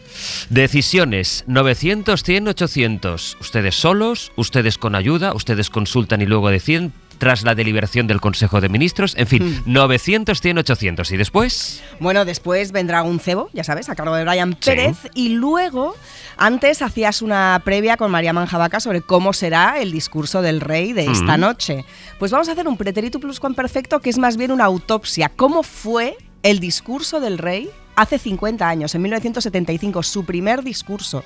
Decisiones, 900, 100, 800. Ustedes solos, ustedes con ayuda, ustedes consultan y luego deciden tras la deliberación del Consejo de Ministros. En fin, 900, 100, 800. ¿Y después? Bueno, después vendrá un cebo, ya sabes, a cargo de Brian Pérez. Y luego, antes hacías una previa con María Manjavaca sobre cómo será el discurso del rey de esta noche. Pues vamos a hacer un pretérito pluscuamperfecto que es más bien una autopsia. ¿Cómo fue el discurso del rey hace 50 años, en 1975, su primer discurso?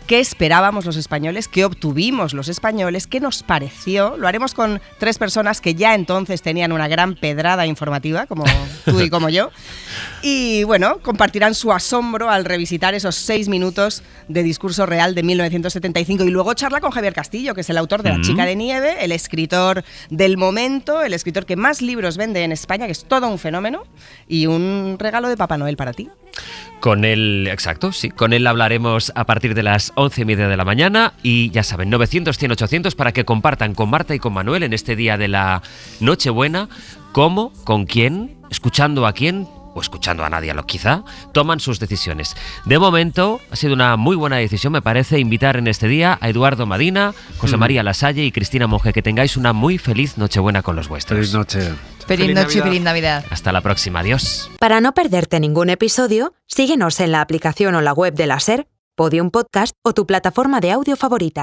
¿Qué esperábamos los españoles? ¿Qué obtuvimos los españoles? ¿Qué nos pareció? Lo haremos con 3 personas que ya entonces tenían una gran pedrada informativa, como tú y como yo. Y bueno, compartirán su asombro al revisitar esos 6 minutos de discurso real de 1975. Y luego charla con Javier Castillo, que es el autor de La chica de nieve, el escritor del momento, el escritor que más libros vende en España, que es todo un fenómeno, y un regalo de Papá Noel para ti. Con él, exacto, sí, con él hablaremos a partir de las 11:30 de la mañana y ya saben, 900, 100, 800 para que compartan con Marta y con Manuel en este día de la Nochebuena cómo, con quién, escuchando a quién o escuchando a nadie, quizá, toman sus decisiones. De momento, ha sido una muy buena decisión, me parece, invitar en este día a Eduardo Madina, José María Lasalle y Cristina Monge. Que tengáis una muy feliz Nochebuena con los vuestros. Feliz noche. Feliz noche y feliz Navidad. Hasta la próxima, adiós. Para no perderte ningún episodio, síguenos en la aplicación o la web de la SER, Podium Podcast o tu plataforma de audio favorita.